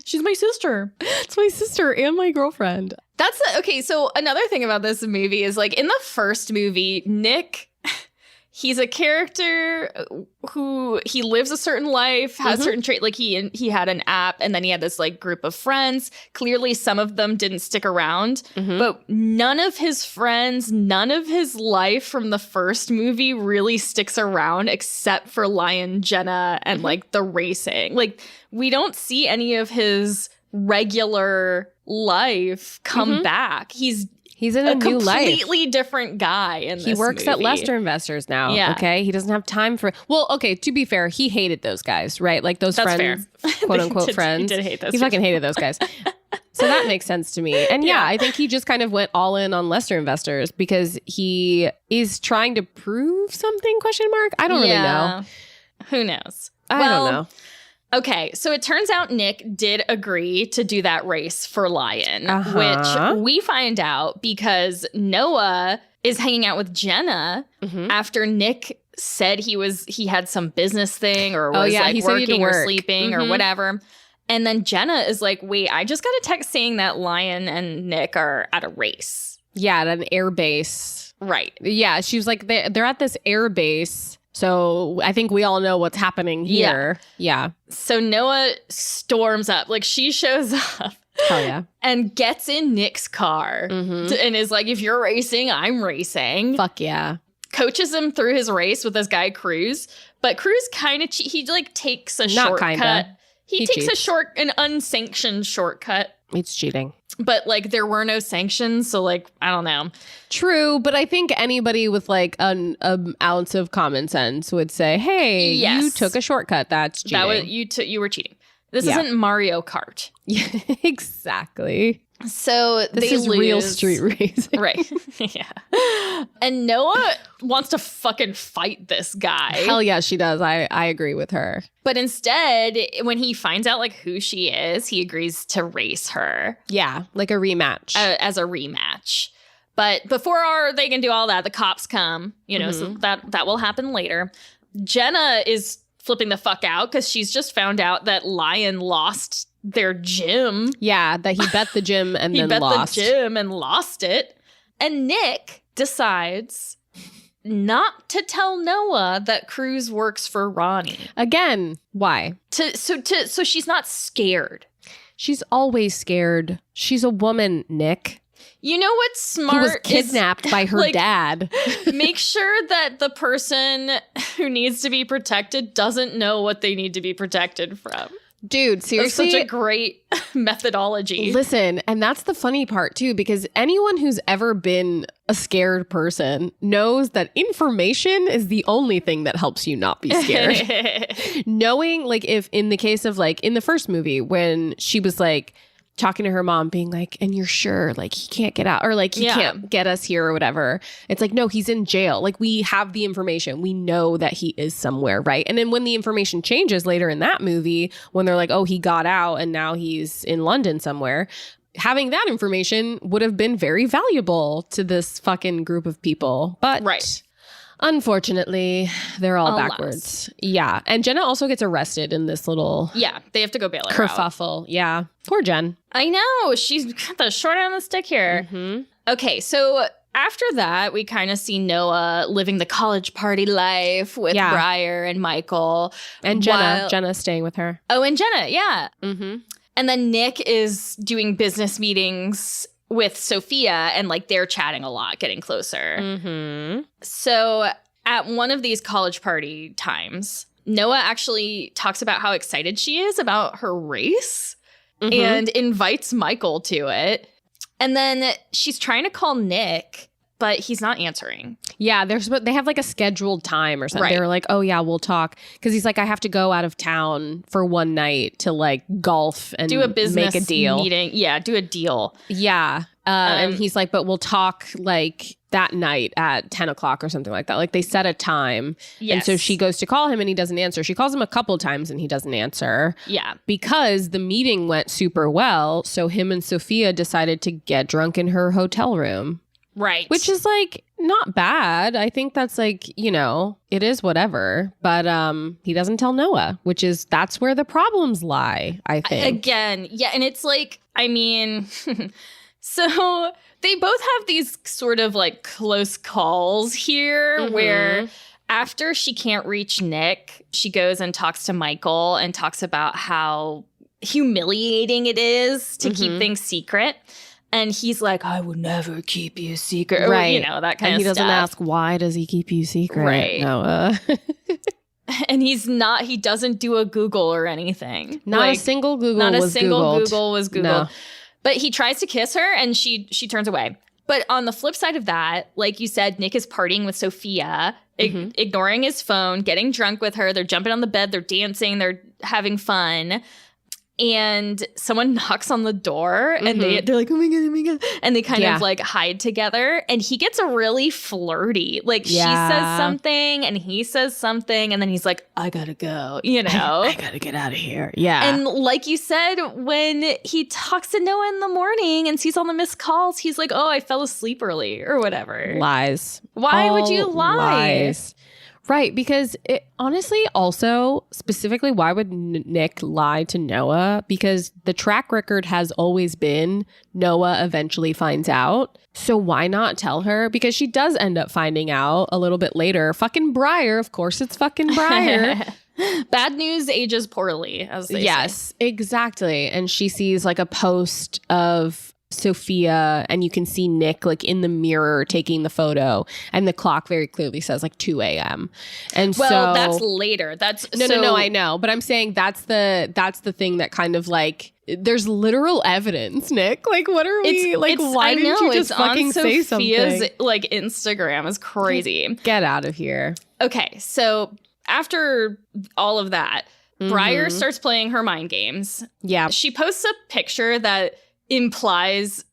She's my sister. It's my sister and my girlfriend. Okay, so another thing about this movie is like in the first movie, Nick, he's a character who he lives a certain life, has certain trait. Like he had an app and then he had this like group of friends. Clearly some of them didn't stick around, but none of his friends, none of his life from the first movie really sticks around except for Lion, Jenna, and like the racing. Like we don't see any of his regular life come back. He's in a new life. Completely different guy in this movie. He works at Lesser Investors now. Yeah. Okay. He doesn't have time for. Well, okay. To be fair, he hated those guys, right? Like those friends, quote unquote friends. He did hate those. He fucking hated those guys. So that makes sense to me. And yeah, I think he just kind of went all in on Lesser Investors because he is trying to prove something? ? I don't really know. Who knows? I don't know. Okay, so it turns out Nick did agree to do that race for Lion, which we find out because Noah is hanging out with Jenna after Nick said he had some business thing or was like working or sleeping or whatever. And then Jenna is like, wait, I just got a text saying that Lion and Nick are at a race. Yeah, at an air base. Right. Yeah, she was like, they're at this air base. So I think we all know what's happening here. Yeah. So Noah storms up. Like she shows up. Hell yeah. And gets in Nick's car and is like, if you're racing, I'm racing. Fuck yeah. Coaches him through his race with this guy, Cruz. But Cruz kind of, he like takes a shortcut. He takes an unsanctioned shortcut. It's cheating. But like there were no sanctions, so like I don't know. True, but I think anybody with like an ounce of common sense would say, "Hey, you took a shortcut. That's cheating." You were cheating. This isn't Mario Kart. Yeah, exactly. So this is real street racing. Right. Yeah. And Noah wants to fucking fight this guy. Hell yeah, she does. I agree with her. But instead, when he finds out like who she is, he agrees to race her. Yeah, like a rematch. As a rematch. But before they can do all that, the cops come, so that will happen later. Jenna is flipping the fuck out because she's just found out that Lion lost their gym. Yeah, that he bet the gym and then lost. He bet the gym and lost it. And Nick decides not to tell Noah that Cruz works for Ronnie. Again, why? So she's not scared. She's always scared. She's a woman, Nick. You know what's smart? Who was kidnapped by her dad. Make sure that the person who needs to be protected doesn't know what they need to be protected from. Dude, seriously. That's such a great methodology. Listen, and that's the funny part too, because anyone who's ever been a scared person knows that information is the only thing that helps you not be scared. Knowing, like, if in the case of like in the first movie when she was like talking to her mom being like, and you're sure like he can't get out or like he can't get us here or whatever. It's like, no, he's in jail. Like we have the information. We know that he is somewhere, right? And then when the information changes later in that movie, when they're like, oh, he got out and now he's in London somewhere, having that information would have been very valuable to this fucking group of people. But unfortunately, they're all backwards. Yeah. And Jenna also gets arrested in this little... Yeah, they have to go bail her kerfuffle. Yeah. Poor Jen. I know. She's got the short end of the stick here. Mm-hmm. Okay, so after that, we kind of see Noah living the college party life with Briar and Michael. And Jenna. Jenna's staying with her. Oh, and Jenna, yeah. Mm-hmm. And then Nick is doing business meetings with Sophia, and like they're chatting a lot, getting closer. Mm-hmm. So at one of these college party times, Noah actually talks about how excited she is about her race and invites Michael to it. And then she's trying to call Nick, but he's not answering. Yeah, they have like a scheduled time or something. Right. They were like, oh yeah, we'll talk. Because he's like, I have to go out of town for one night to like golf and do a business make a deal. Meeting. Yeah, do a deal. Yeah. And he's like, but we'll talk like that night at 10 o'clock or something like that. Like they set a time. Yes. And so she goes to call him and he doesn't answer. She calls him a couple times and he doesn't answer. Yeah. Because the meeting went super well. So him and Sophia decided to get drunk in her hotel room. Right. Which is like not bad. I think that's like, it is whatever. But he doesn't tell Noah, that's where the problems lie, I think. Again, yeah. And it's like, I mean... So they both have these sort of like close calls here where after she can't reach Nick, she goes and talks to Michael and talks about how humiliating it is to keep things secret. And he's like, I would never keep you secret. Right. Or, that kind of stuff. And he doesn't ask, why does he keep you secret? Right. Noah. And he doesn't do a Google or anything. Not a single Google was Googled. No. But he tries to kiss her and she turns away. But on the flip side of that, like you said, Nick is partying with Sophia, ignoring his phone, getting drunk with her. They're jumping on the bed. They're dancing. They're having fun. And someone knocks on the door and they're like, oh my God. And they kind of like hide together. And he gets really flirty. Like she says something and he says something. And then he's like, I gotta go, I gotta get out of here. Yeah. And like you said, when he talks to Noah in the morning and sees all the missed calls, he's like, oh, I fell asleep early or whatever. Lies. Why would you lie? Lies. Right, because it honestly also, specifically, why would Nick lie to Noah? Because the track record has always been Noah eventually finds out. So why not tell her? Because she does end up finding out a little bit later. Fucking Briar, of course it's fucking Briar. Bad news ages poorly, as they say. Yes, exactly. And she sees like a post of Sophia and you can see Nick like in the mirror taking the photo and the clock very clearly says like 2 a.m. And well, that's later. That's no, I know. But I'm saying that's the thing that kind of like there's literal evidence, Nick. Like what are we like why didn't you just fucking say something? Sophia's like Instagram is crazy. Get out of here. Okay, so after all of that, Briar starts playing her mind games. Yeah. She posts a picture that implies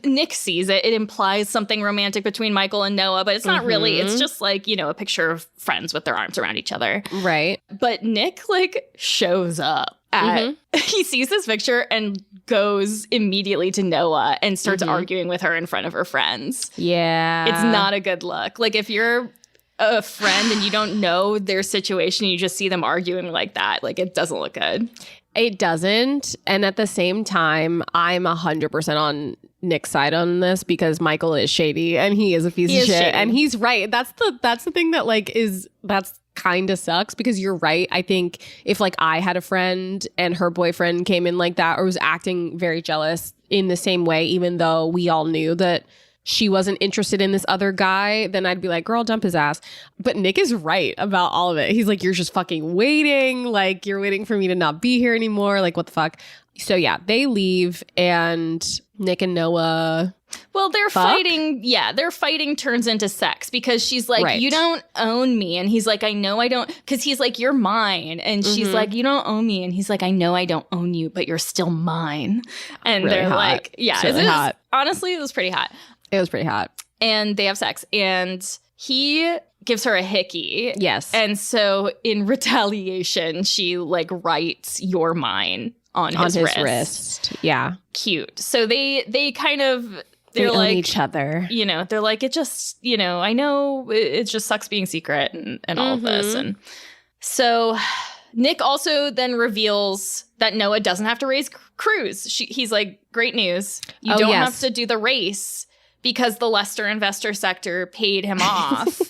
Nick sees it. It implies something romantic between Michael and Noah, but it's not really. It's just like, a picture of friends with their arms around each other. Right. But Nick like shows up at, he sees this picture and goes immediately to Noah and starts arguing with her in front of her friends. Yeah. It's not a good look. Like if you're a friend and you don't know their situation, you just see them arguing like that. Like it doesn't look good. It doesn't. And at the same time, I'm 100% on Nick's side on this because Michael is shady and he is a piece of shit. Shady. And he's right. That's the thing that that's kind of sucks because you're right. I think if like I had a friend and her boyfriend came in like that or was acting very jealous in the same way, even though we all knew that she wasn't interested in this other guy, then I'd be like, girl, dump his ass. But Nick is right about all of it. He's like, you're just fucking waiting. Like, you're waiting for me to not be here anymore. Like, what the fuck? So, yeah, they leave and Nick and Noah... Well, they're fighting. Yeah, their fighting turns into sex because she's like, you don't own me. And he's like, I know I don't. Because he's like, you're mine. And she's like, you don't own me. And he's like, I know I don't own you, but you're still mine. And really they're hot. Like, yeah, it's really hot. Honestly, it was pretty hot. It was pretty hot. And they have sex. And he gives her a hickey. Yes. And so in retaliation, she like writes "you're mine" on his wrist. Yeah. Cute. So they kind of... They like, own each other. They're like, it just, I know it just sucks being secret and all of this. And so Nick also then reveals that Noah doesn't have to raise Cruz. He's like, great news. You don't have to do the race because the Lester investor sector paid him off.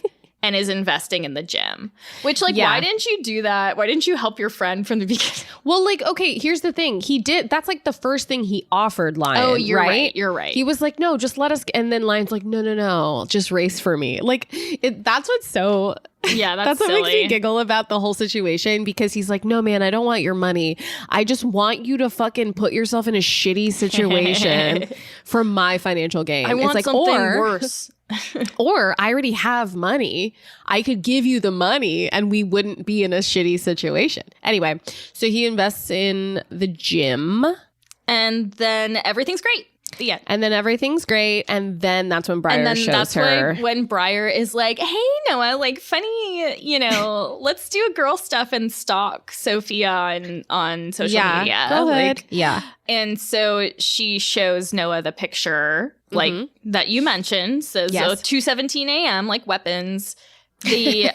And is investing in the gym. Which, like, why didn't you do that? Why didn't you help your friend from the beginning? Well, like, okay, here's the thing. He did. That's like the first thing he offered Lion. Oh, you're right. You're right. He was like, no, just let us. And then Lion's like, no, just race for me. Like, that's what's so... Yeah, that's what silly. Makes me giggle about the whole situation because he's like, no, man, I don't want your money. I just want you to fucking put yourself in a shitty situation for my financial gain. I want something worse. Or I already have money. I could give you the money and we wouldn't be in a shitty situation. Anyway, so he invests in the gym. And then everything's great. Yeah. And then everything's great. And then that's when Briar shows her. When Briar is like, hey, Noah, like funny, let's do girl stuff and stalk Sophia on social media. Go ahead. Like, yeah. And so she shows Noah the picture like that you mentioned. Says 2:17 a.m. like weapons. The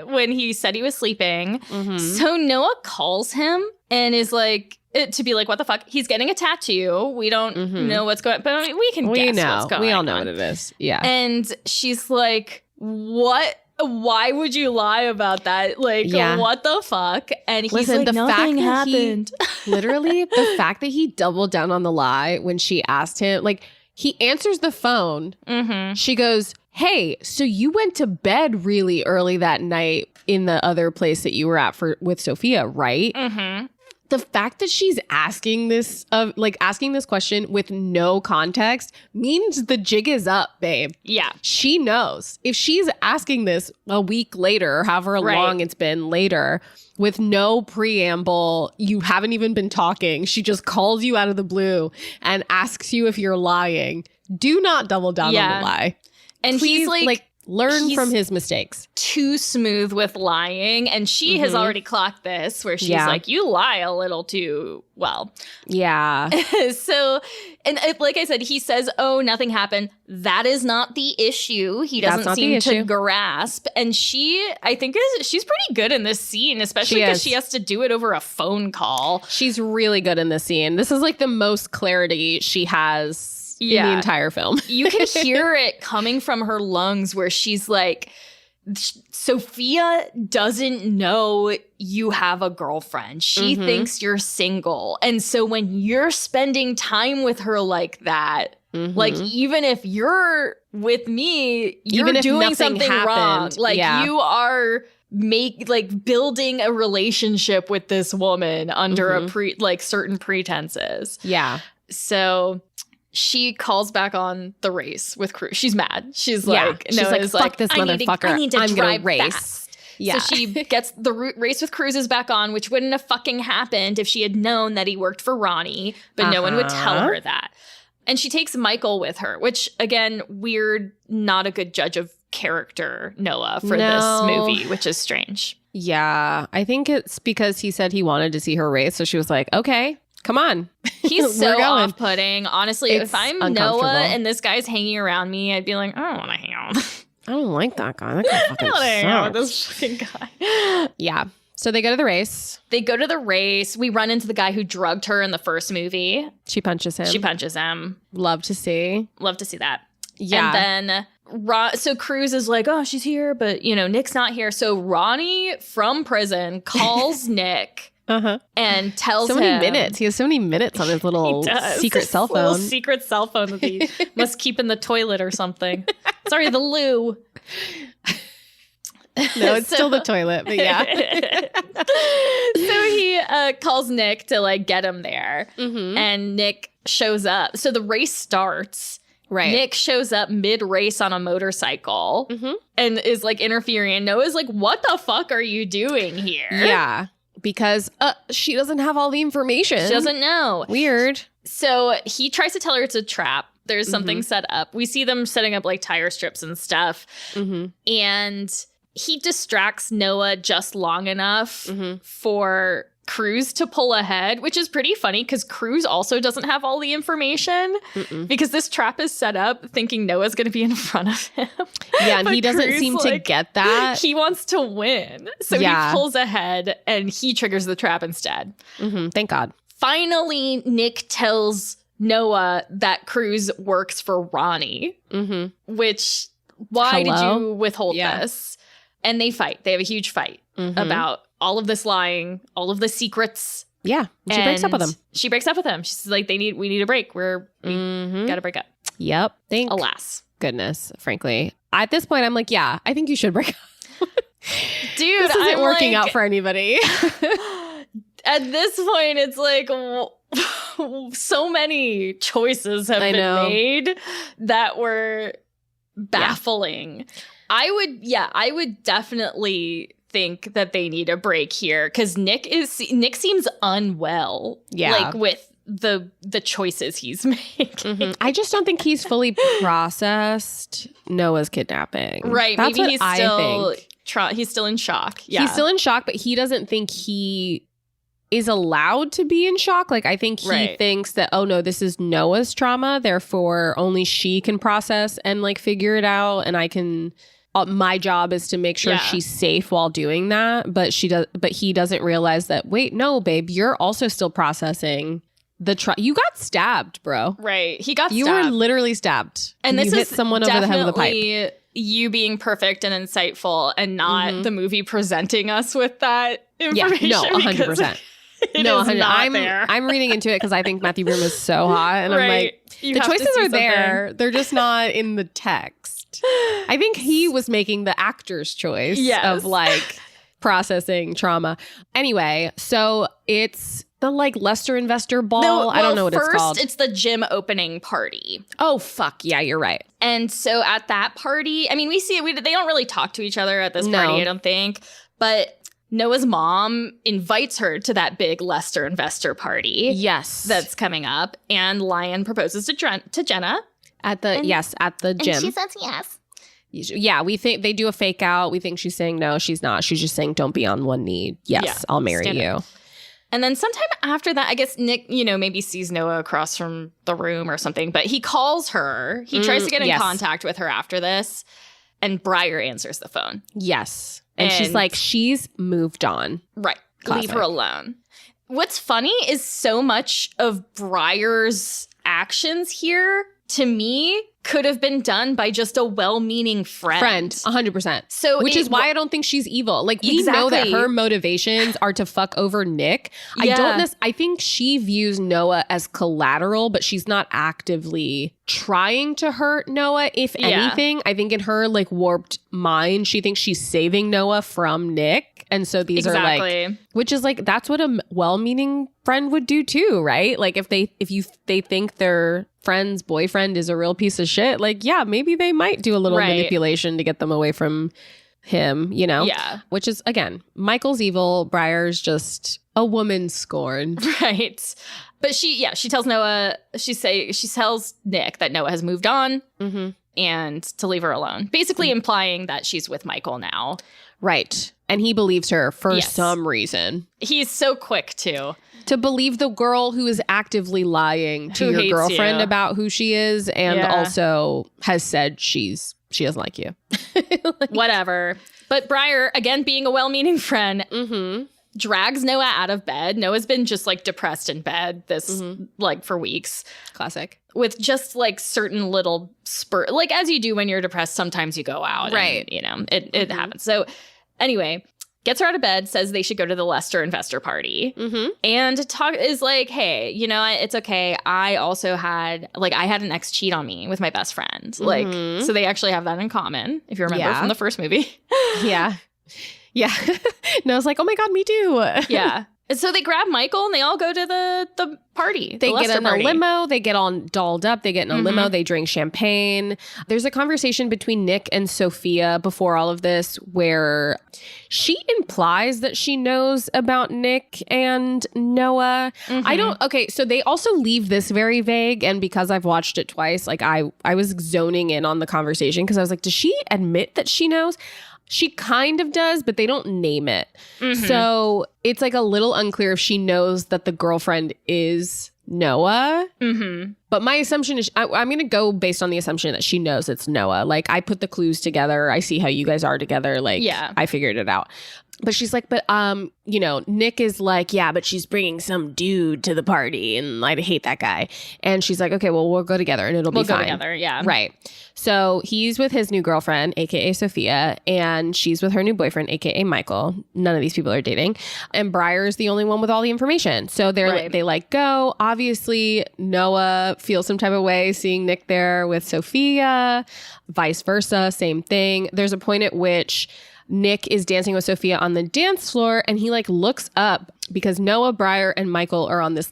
when he said he was sleeping. So Noah calls him and is like, to be like, what the fuck? He's getting a tattoo. We don't know what's going on, but we can guess what's going on. We all know what it is. Yeah. And she's like, what? Why would you lie about that? Like, what the fuck? And he's like, nothing happened. Literally, the fact that he doubled down on the lie when she asked him, like, he answers the phone. She goes, hey, so you went to bed really early that night in the other place that you were at with Sophia, right? The fact that she's asking this question with no context means the jig is up, babe. Yeah. She knows. If she's asking this a week later, or however long it's been later, with no preamble, you haven't even been talking, she just calls you out of the blue and asks you if you're lying. Do not double down on the lie. And please, he's like learn from his mistakes. Too smooth with lying. And she has already clocked this where she's like, you lie a little too well. Yeah. So, and like I said, he says, oh, nothing happened. That is not the issue. He doesn't seem to grasp. And I think she's pretty good in this scene, especially because she has to do it over a phone call. She's really good in this scene. This is like the most clarity she has in the entire film. You can hear it coming from her lungs where she's like, Sophia doesn't know you have a girlfriend. She thinks you're single. And so when you're spending time with her like that, like even if you're with me, you're doing something wrong. Like you are building a relationship with this woman under certain pretenses. Yeah. So she calls back on the race with Cruz. She's mad. She's like, fuck this motherfucker. I need to I'm drive gonna race. fast. Yeah. So she gets the race with Cruz is back on, which wouldn't have fucking happened if she had known that he worked for Ronnie, but no one would tell her that. And she takes Michael with her, which, again, weird, not a good judge of character, Noah, for this movie, which is strange. Yeah. I think it's because he said he wanted to see her race. So she was like, okay, come on. He's so off-putting. Honestly, if I'm Noah and this guy's hanging around me, I'd be like, I don't want to hang out. I don't like that guy. That guy fucking sucks. hang out with this fucking guy. Yeah. So they go to the race. We run into the guy who drugged her in the first movie. She punches him. Love to see that. Yeah. And then so Cruz is like, oh, she's here, but, Nick's not here. So Ronnie from prison calls Nick and tells him. So many minutes. He has so many minutes on his little secret cell phone. Little secret cell phone that he must keep in the toilet or something. Sorry, the loo. No, it's still the toilet, but yeah. So he calls Nick to get him there, and Nick shows up. So the race starts. Right. Nick shows up mid-race on a motorcycle and is interfering. And Noah's like, "What the fuck are you doing here?" Yeah, because she doesn't have all the information. She doesn't know. Weird. So he tries to tell her it's a trap. There's something set up. We see them setting up tire strips and stuff, and he distracts Noah just long enough for Cruz to pull ahead, which is pretty funny because Cruz also doesn't have all the information because this trap is set up thinking Noah's going to be in front of him. Yeah, and he doesn't seem to get that. He wants to win. So he pulls ahead and he triggers the trap instead. Thank God. Finally, Nick tells Noah that Cruz works for Ronnie, which, why did you withhold this? And they fight. They have a huge fight about all of this lying, all of the secrets. Yeah. She breaks up with him. She breaks up with him. She's like, we need a break. We got to break up. Yep. Alas. Goodness, frankly. At this point, I'm like, yeah, I think you should break up. Dude, this isn't working out for anybody. At this point, it's like so many choices have been made that were baffling. Yeah. I would definitely think that they need a break here because Nick seems unwell. Yeah, with the choices he's making. I just don't think he's fully processed Noah's kidnapping. Right? That's maybe he's still in shock. Yeah, he's still in shock, but he doesn't think he is allowed to be in shock. I think he thinks that, oh no, this is Noah's trauma, therefore only she can process and figure it out, and I can. My job is to make sure she's safe while doing that, but he doesn't realize that. Wait, no, babe, you're also still processing the you got stabbed, bro. Right, he got. You stabbed. were literally stabbed, and you hit someone over the head with a pipe. You being perfect and insightful, and not the movie presenting us with that information. Yeah, no, 100%. No, I'm reading into it because I think Matthew Broom is so hot, and I'm like, the choices are there. They're just not in the text. I think he was making the actor's choice of processing trauma. Anyway, so it's the Lester Investor Ball. No, I don't know what it's called. First, it's the gym opening party. Oh, fuck. Yeah, you're right. And so at that party, I mean, we see they don't really talk to each other at this party, I don't think. But Noah's mom invites her to that big Lester Investor party. Yes. That's coming up. And Lion proposes to Jenna. At the gym. And she says yes. Yeah, we think they do a fake out. We think she's saying no, she's not. She's just saying don't be on one knee. Yes, I'll marry you. And then sometime after that, I guess Nick, maybe sees Noah across from the room or something, but he calls her. He tries to get in contact with her after this, and Briar answers the phone. Yes. And she's like, she's moved on. Right. Classic. Leave her alone. What's funny is so much of Briar's actions here, to me, could have been done by just a well-meaning friend. 100%. So which is why I don't think she's evil. We know that her motivations are to fuck over Nick. Yeah. I think she views Noah as collateral, but she's not actively trying to hurt Noah. If anything, I think in her warped mind, she thinks she's saving Noah from Nick. And so these are which is that's what a well-meaning friend would do too, right? If they think their friend's boyfriend is a real piece of shit, maybe they might do a little manipulation to get them away from him, you know? Yeah. Which is, again, Michael's evil. Briar's just a woman scorned. Right. But she tells Noah, she tells Nick that Noah has moved on and to leave her alone. Basically implying that she's with Michael now. Right. And he believes her for some reason. He's so quick, too. To believe the girl who is actively lying to your girlfriend about who she is and also has said she doesn't like you. Whatever. But Briar, again, being a well-meaning friend, drags Noah out of bed. Noah's been just like depressed in bed for weeks. Classic. With just like certain little spurt, like as you do when you're depressed, sometimes you go out. Right. And, it happens. So anyway, gets her out of bed, says they should go to the Lester investor party and is like, hey, it's okay. I also had an ex cheat on me with my best friend. So they actually have that in common, if you remember from the first movie. Yeah. And I was like, oh my God, me too. Yeah. And so they grab Michael and they all go to the party. They get in a limo. They get all dolled up. They get in a limo. They drink champagne. There's a conversation between Nick and Sophia before all of this where she implies that she knows about Nick and Noah. So they also leave this very vague. And because I've watched it twice, like I was zoning in on the conversation because I was like, does she admit that she knows? She kind of does, but they don't name it. So it's like a little unclear if she knows that the girlfriend is Noah. But my assumption is I'm going to go based on the assumption that she knows it's Noah. Like I put the clues together. I see how you guys are together. Like I figured it out. But she's like, Nick is like, yeah, but she's bringing some dude to the party and I hate that guy. And she's like, okay, well, we'll go together and we'll be fine. We'll go together, yeah. Right. So he's with his new girlfriend, aka Sophia, and she's with her new boyfriend, aka Michael. None of these people are dating. And Briar's the only one with all the information. So they go. Obviously, Noah feels some type of way seeing Nick there with Sophia, vice versa, same thing. There's a point at which Nick is dancing with Sophia on the dance floor and he looks up because Noah, Briar, and Michael are on this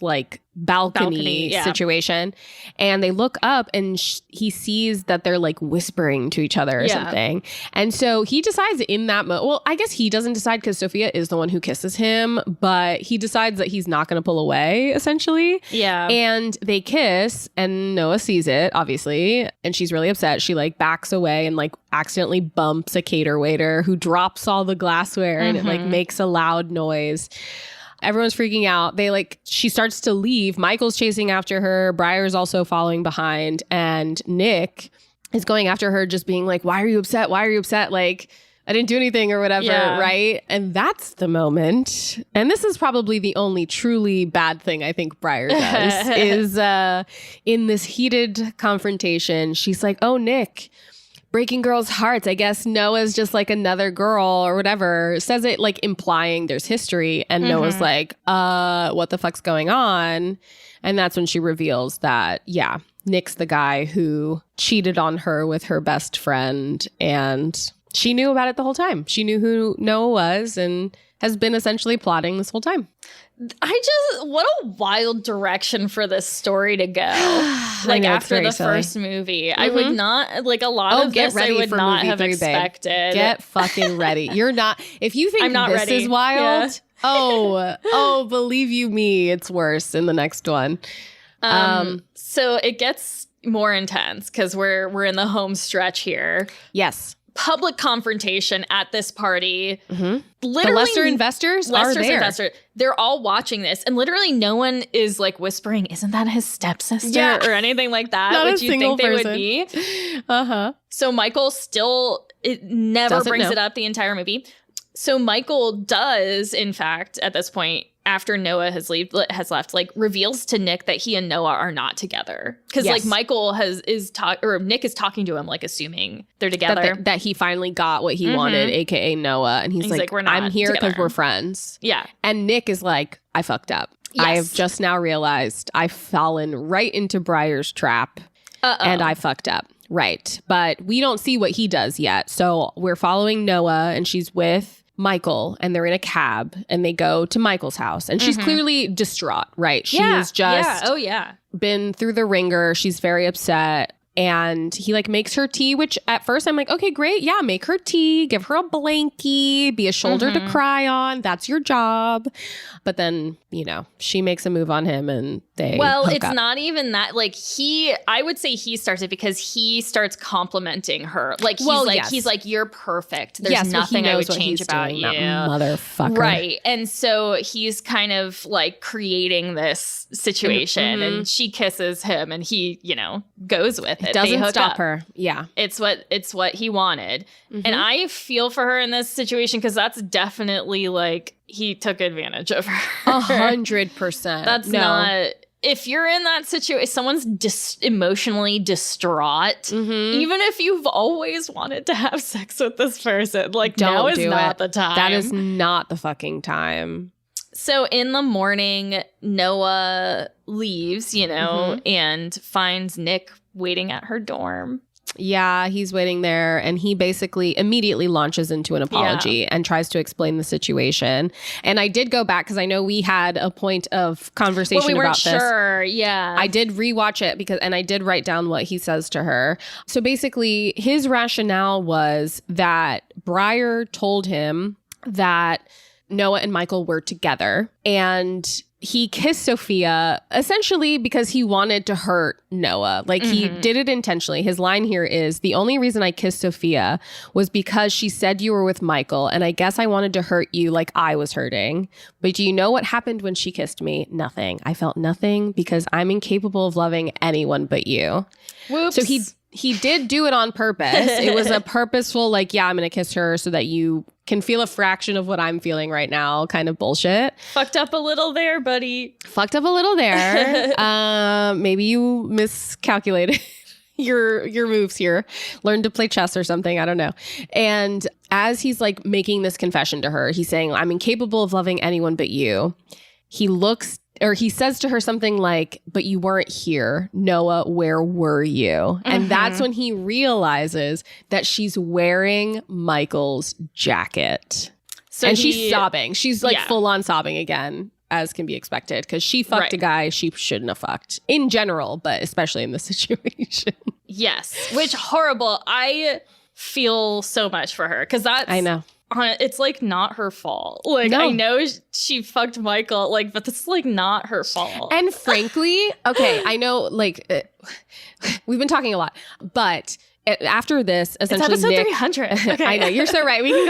balcony situation. And they look up and he sees that they're whispering to each other or something. And so he decides in that moment, well, I guess he doesn't decide because Sophia is the one who kisses him, but he decides that he's not going to pull away, essentially. Yeah. And they kiss and Noah sees it, obviously. And she's really upset. She backs away and accidentally bumps a cater waiter who drops all the glassware and it makes a loud noise. Everyone's freaking out. She starts to leave. Michael's chasing after her. Briar's also following behind. And Nick is going after her, just being like, why are you upset? Why are you upset? I didn't do anything or whatever, right? And that's the moment. And this is probably the only truly bad thing I think Briar does is in this heated confrontation, she's like, oh, Nick, breaking girls' hearts. I guess Noah's just another girl or whatever. Says it implying there's history. And Noah's like, what the fuck's going on? And that's when she reveals that, Nick's the guy who cheated on her with her best friend. And she knew about it the whole time. She knew who Noah was and has been essentially plotting this whole time. What a wild direction for this story to go. After the first movie. I would not, a lot of this I would not have expected. Get fucking ready. You're not, if you think this is wild, believe you me, it's worse in the next one. So it gets more intense because we're in the home stretch here. Yes. Public confrontation at this party. Literally, the Lester investors are there. They're all watching this, and literally no one is whispering, "Isn't that his stepsister?" or anything like that. Not which you think they would be. So Michael never brings it up the entire movie. So Michael does, in fact, at this point, after Noah has left, reveals to Nick that he and Noah are not together. Because Michael Nick is talking to him, assuming they're together. That he finally got what he wanted, aka Noah. And he's like, I'm here because we're friends. Yeah. And Nick is like, I fucked up. Yes. I have just now realized I've fallen right into Briar's trap. And I fucked up. Right. But we don't see what he does yet. So we're following Noah and she's with Michael and they're in a cab and they go to Michael's house and she's clearly distraught, right? She has just been through the ringer. She's very upset. And he like makes her tea, which at first I'm like, okay, great. Yeah, make her tea, give her a blankie, be a shoulder to cry on. That's your job. But then, you know, she makes a move on him and they it's up. not even that. Like I would say he starts it because he starts complimenting her. Like he's like, you're perfect. There's nothing I would change about you. Motherfucker. Right. And so he's kind of like creating this situation and she kisses him and he, you know, goes with it. Doesn't stop her. Yeah. It's what he wanted. And I feel for her in this situation because that's definitely like he took advantage of her. 100%. That's not... If you're in that situation, someone's emotionally distraught, even if you've always wanted to have sex with this person, like now is not the time. That is not the fucking time. So in the morning, Noah leaves, you know, and finds Nick waiting at her dorm. Yeah, he's waiting there and he basically immediately launches into an apology and tries to explain the situation. And I did go back because I know we had a point of conversation about this. Sure, yeah. I did rewatch it and I did write down what he says to her. So basically his rationale was that Breyer told him that Noah and Michael were together and he kissed Sophia essentially because he wanted to hurt Noah. Like he did it intentionally. His line here is, the only reason I kissed Sophia was because she said you were with Michael and I guess I wanted to hurt you like I was hurting. But do you know what happened when she kissed me? Nothing. I felt nothing because I'm incapable of loving anyone but you. Whoops. So he did do it on purpose. It was a purposeful, like, yeah, I'm going to kiss her so that you can feel a fraction of what I'm feeling right now kind of bullshit. Fucked up a little there, buddy. Fucked up a little there. Maybe you miscalculated your moves here. Learn to play chess or something. I don't know. And as he's like making this confession to her, he's saying, I'm incapable of loving anyone but you. He says to her something like, but you weren't here. Noah, where were you? And that's when he realizes that she's wearing Michael's jacket. And she's sobbing. She's like full on sobbing again, as can be expected, because she fucked a guy she shouldn't have fucked in general, but especially in this situation. Yes. Which horrible. I feel so much for her because that's... I know. It's like not her fault. Like I know she fucked Michael, like, but this is like not her fault. And frankly, okay, I know like we've been talking a lot, but after this, essentially, it's episode Nick, 300. Okay. I know you're so right. We can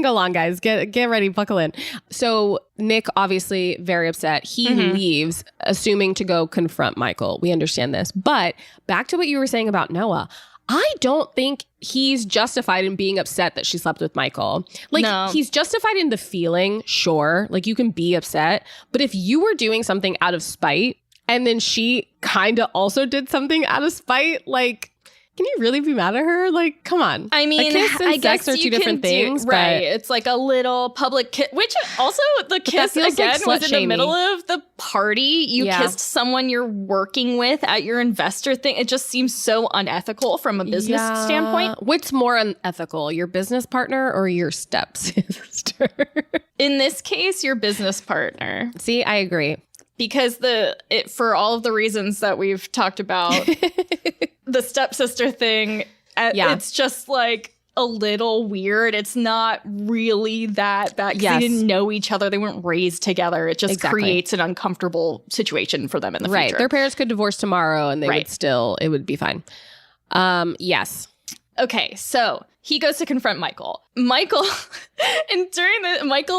go long, guys. Get ready, buckle in. So Nick, obviously, very upset. He leaves, assuming to go confront Michael. We understand this, but back to what you were saying about Noah. I don't think he's justified in being upset that she slept with Michael. Like, he's justified in the feeling, sure. Like, you can be upset. But if you were doing something out of spite, and then she kind of also did something out of spite, like... Can you really be mad at her? Like, come on. I mean, a kiss and sex are two different things. Right. It's like a little public kiss, which also the kiss, again, was in the middle of the party. You kissed someone you're working with at your investor thing. It just seems so unethical from a business standpoint. What's more unethical, your business partner or your stepsister? In this case, your business partner. See, I agree. Because for all of the reasons that we've talked about, the stepsister thing, it's just like a little weird. It's not really that bad because they didn't know each other. They weren't raised together. It just creates an uncomfortable situation for them in the future. Right. Their parents could divorce tomorrow and they would still, it would be fine. Yes. Okay, so he goes to confront Michael. Michael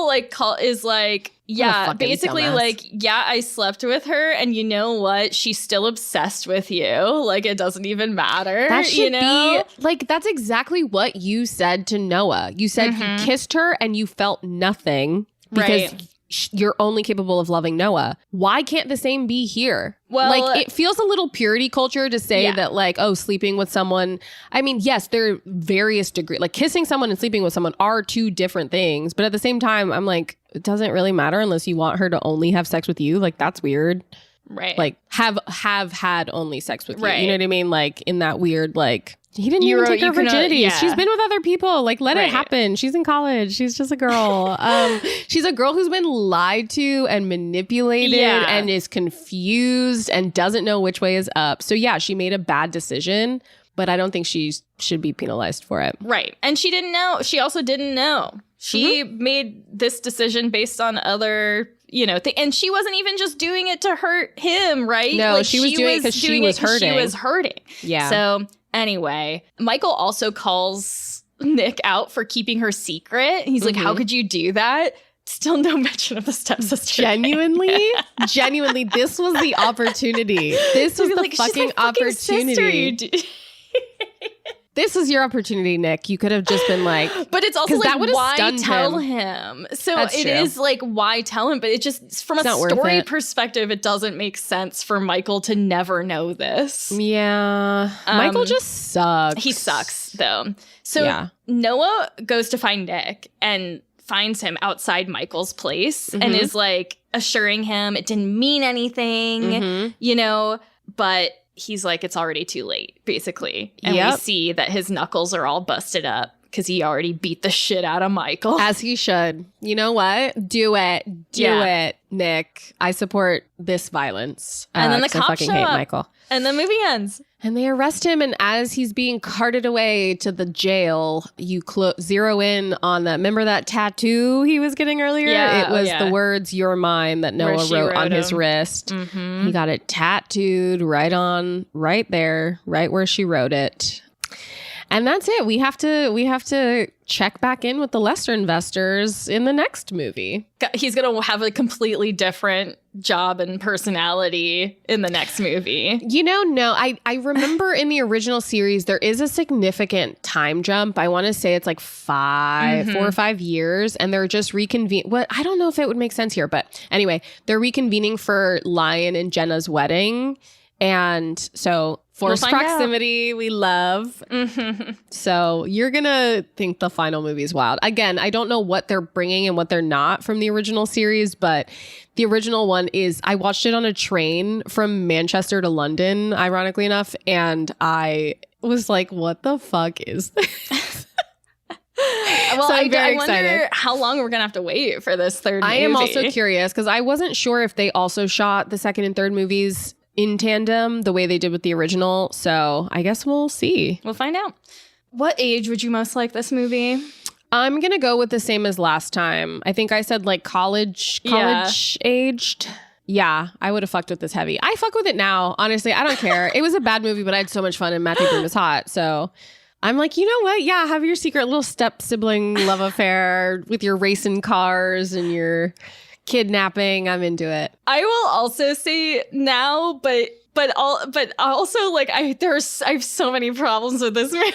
like is like, yeah, basically dumbass. Like, yeah, I slept with her, and you know what? She's still obsessed with you. Like, it doesn't even matter. That should be like, that's exactly what you said to Noah. You said you kissed her and you felt nothing because you're only capable of loving Noah. Why can't the same be here? Well, like, it feels a little purity culture to say that, like, oh, sleeping with someone. I mean, yes, there are various degrees. Like, kissing someone and sleeping with someone are two different things. But at the same time, I'm like, it doesn't really matter unless you want her to only have sex with you. Like, that's weird. Right. Like, have had only sex with you. You know what I mean? Like, in that weird, like... He didn't even take her virginity. Yeah. She's been with other people. Like, let it happen. She's in college. She's just a girl. She's a girl who's been lied to and manipulated and is confused and doesn't know which way is up. So yeah, she made a bad decision, but I don't think she should be penalized for it. Right. And she didn't know. She also didn't know. She made this decision based on other, and she wasn't even just doing it to hurt him, right? No, like, she was doing it because she was hurting. She was hurting. Yeah. So anyway, Michael also calls Nick out for keeping her secret. He's like, how could you do that? Still no mention of the stepsister. Genuinely, this was the opportunity. This was the fucking opportunity. This was your opportunity, Nick. You could have just been like, but it's also like, why tell him? So That's it true. is like, why tell him? But it just, from a story perspective, it doesn't make sense for Michael to never know this. Yeah. Michael just sucks. He sucks, though. So Noah goes to find Nick and finds him outside Michael's place and is like assuring him it didn't mean anything, but he's like, it's already too late, basically. And we see that his knuckles are all busted up because he already beat the shit out of Michael. As he should. You know what? Do it, Nick. I support this violence. And then the cops fucking show hate up. Michael. And the movie ends. And they arrest him, and as he's being carted away to the jail, you zero in on that. Remember that tattoo he was getting earlier? Yeah, it was the words "You're mine" that Noah wrote on his wrist. He got it tattooed right there, right where she wrote it. And that's it. We have to check back in with the lesser investors in the next movie. He's going to have a completely different job and personality in the next movie. No, I remember in the original series, there is a significant time jump. I want to say it's like 4 or 5 years, and they're just reconvening. Well, I don't know if it would make sense here, but anyway, they're reconvening for Lion and Jenna's wedding. And so forced proximity, we love. So you're going to think the final movie is wild. Again, I don't know what they're bringing and what they're not from the original series, but the original one is, I watched it on a train from Manchester to London, ironically enough, and I was like, what the fuck is this? Well, so I wonder how long we're going to have to wait for this third movie. I am also curious because I wasn't sure if they also shot the second and third movies in tandem the way they did with the original. So I guess we'll see. We'll find out. What age would you most like this movie? I'm going to go with the same as last time. I think I said like college aged. Yeah, I would have fucked with this heavy. I fuck with it now. Honestly, I don't care. It was a bad movie, but I had so much fun and Matthew Booth is hot. So I'm like, you know what? Yeah, have your secret little step sibling love affair with your racing cars and your kidnapping. I'm into it. I will also say now, but also like I have so many problems with this movie.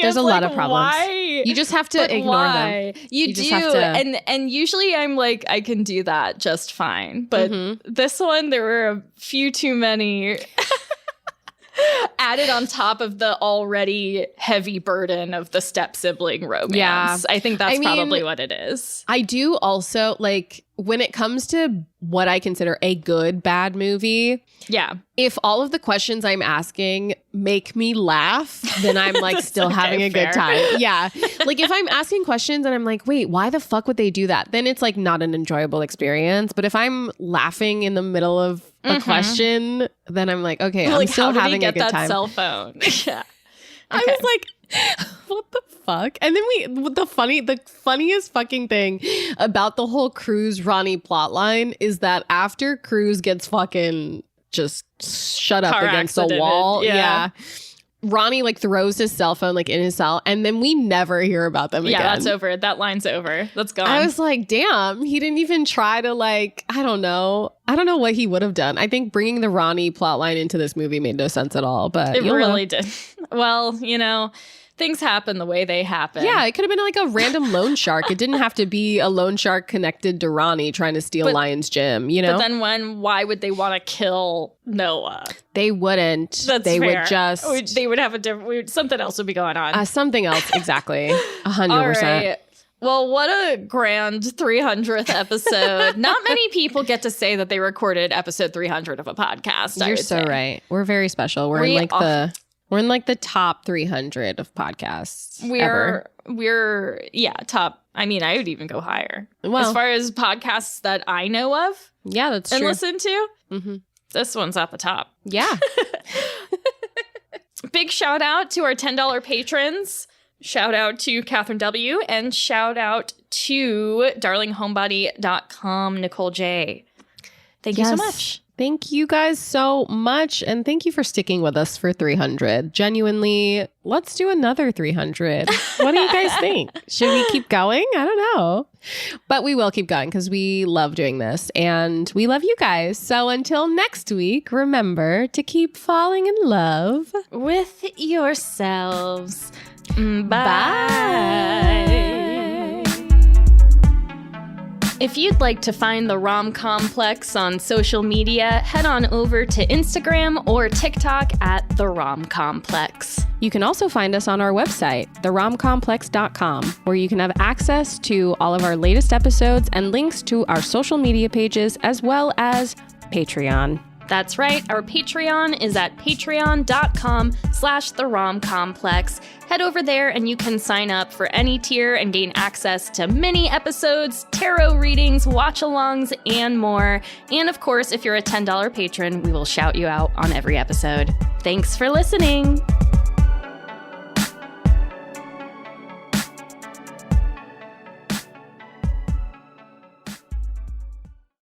There's a lot of problems. Why? You just have to ignore them. You do. And usually I'm like, I can do that just fine. But this one, there were a few too many added on top of the already heavy burden of the step sibling romance. Yeah. I think that's probably what it is. I do also like when it comes to what I consider a good bad movie. Yeah. If all of the questions I'm asking make me laugh, then I'm like still having a good time. Yeah. Like if I'm asking questions and I'm like, wait, why the fuck would they do that? Then it's like not an enjoyable experience. But if I'm laughing in the middle of a question, then I'm like, okay, I'm still having a good time. Cell phone. Yeah. I was like, what the fuck? And then the funniest fucking thing about the whole Cruz Ronnie plotline is that after Cruz gets fucking just shut up against the wall, Ronnie like throws his cell phone like in his cell, and then we never hear about them again. Yeah, that's over. That line's over. That's gone. I was like, damn, he didn't even try to like, I don't know what he would have done. I think bringing the Ronnie plotline into this movie made no sense at all, but it really did. Well, things happen the way they happen. Yeah, it could have been like a random loan shark. It didn't have to be a loan shark connected to Ronnie trying to steal Lion's gym, But then why would they want to kill Noah? They wouldn't. That's they fair. would just... They would have a different... Something else would be going on. Something else, exactly. 100%. All right. Well, what a grand 300th episode. Not many people get to say that they recorded episode 300 of a podcast. You're so right. We're very special. We're in like the We're in like the top 300 of podcasts. We're top. I mean, I would even go higher. Well, as far as podcasts that I know of. Yeah, that's and true. listen to. Mm-hmm. This one's at the top. Yeah. Big shout out to our $10 patrons. Shout out to Catherine W. And shout out to darlinghomebody.com, Nicole J. Thank you so much. Thank you guys so much. And thank you for sticking with us for 300. Genuinely, let's do another 300. What do you guys think? Should we keep going? I don't know. But we will keep going because we love doing this and we love you guys. So until next week, remember to keep falling in love with yourselves. Bye. Bye. If you'd like to find the Rom Complex on social media, head on over to Instagram or TikTok at The Rom Complex. You can also find us on our website, theromcomplex.com, where you can have access to all of our latest episodes and links to our social media pages, as well as Patreon. That's right. Our Patreon is at patreon.com/theromcomplex. Head over there and you can sign up for any tier and gain access to mini episodes, tarot readings, watch-alongs, and more. And of course, if you're a $10 patron, we will shout you out on every episode. Thanks for listening.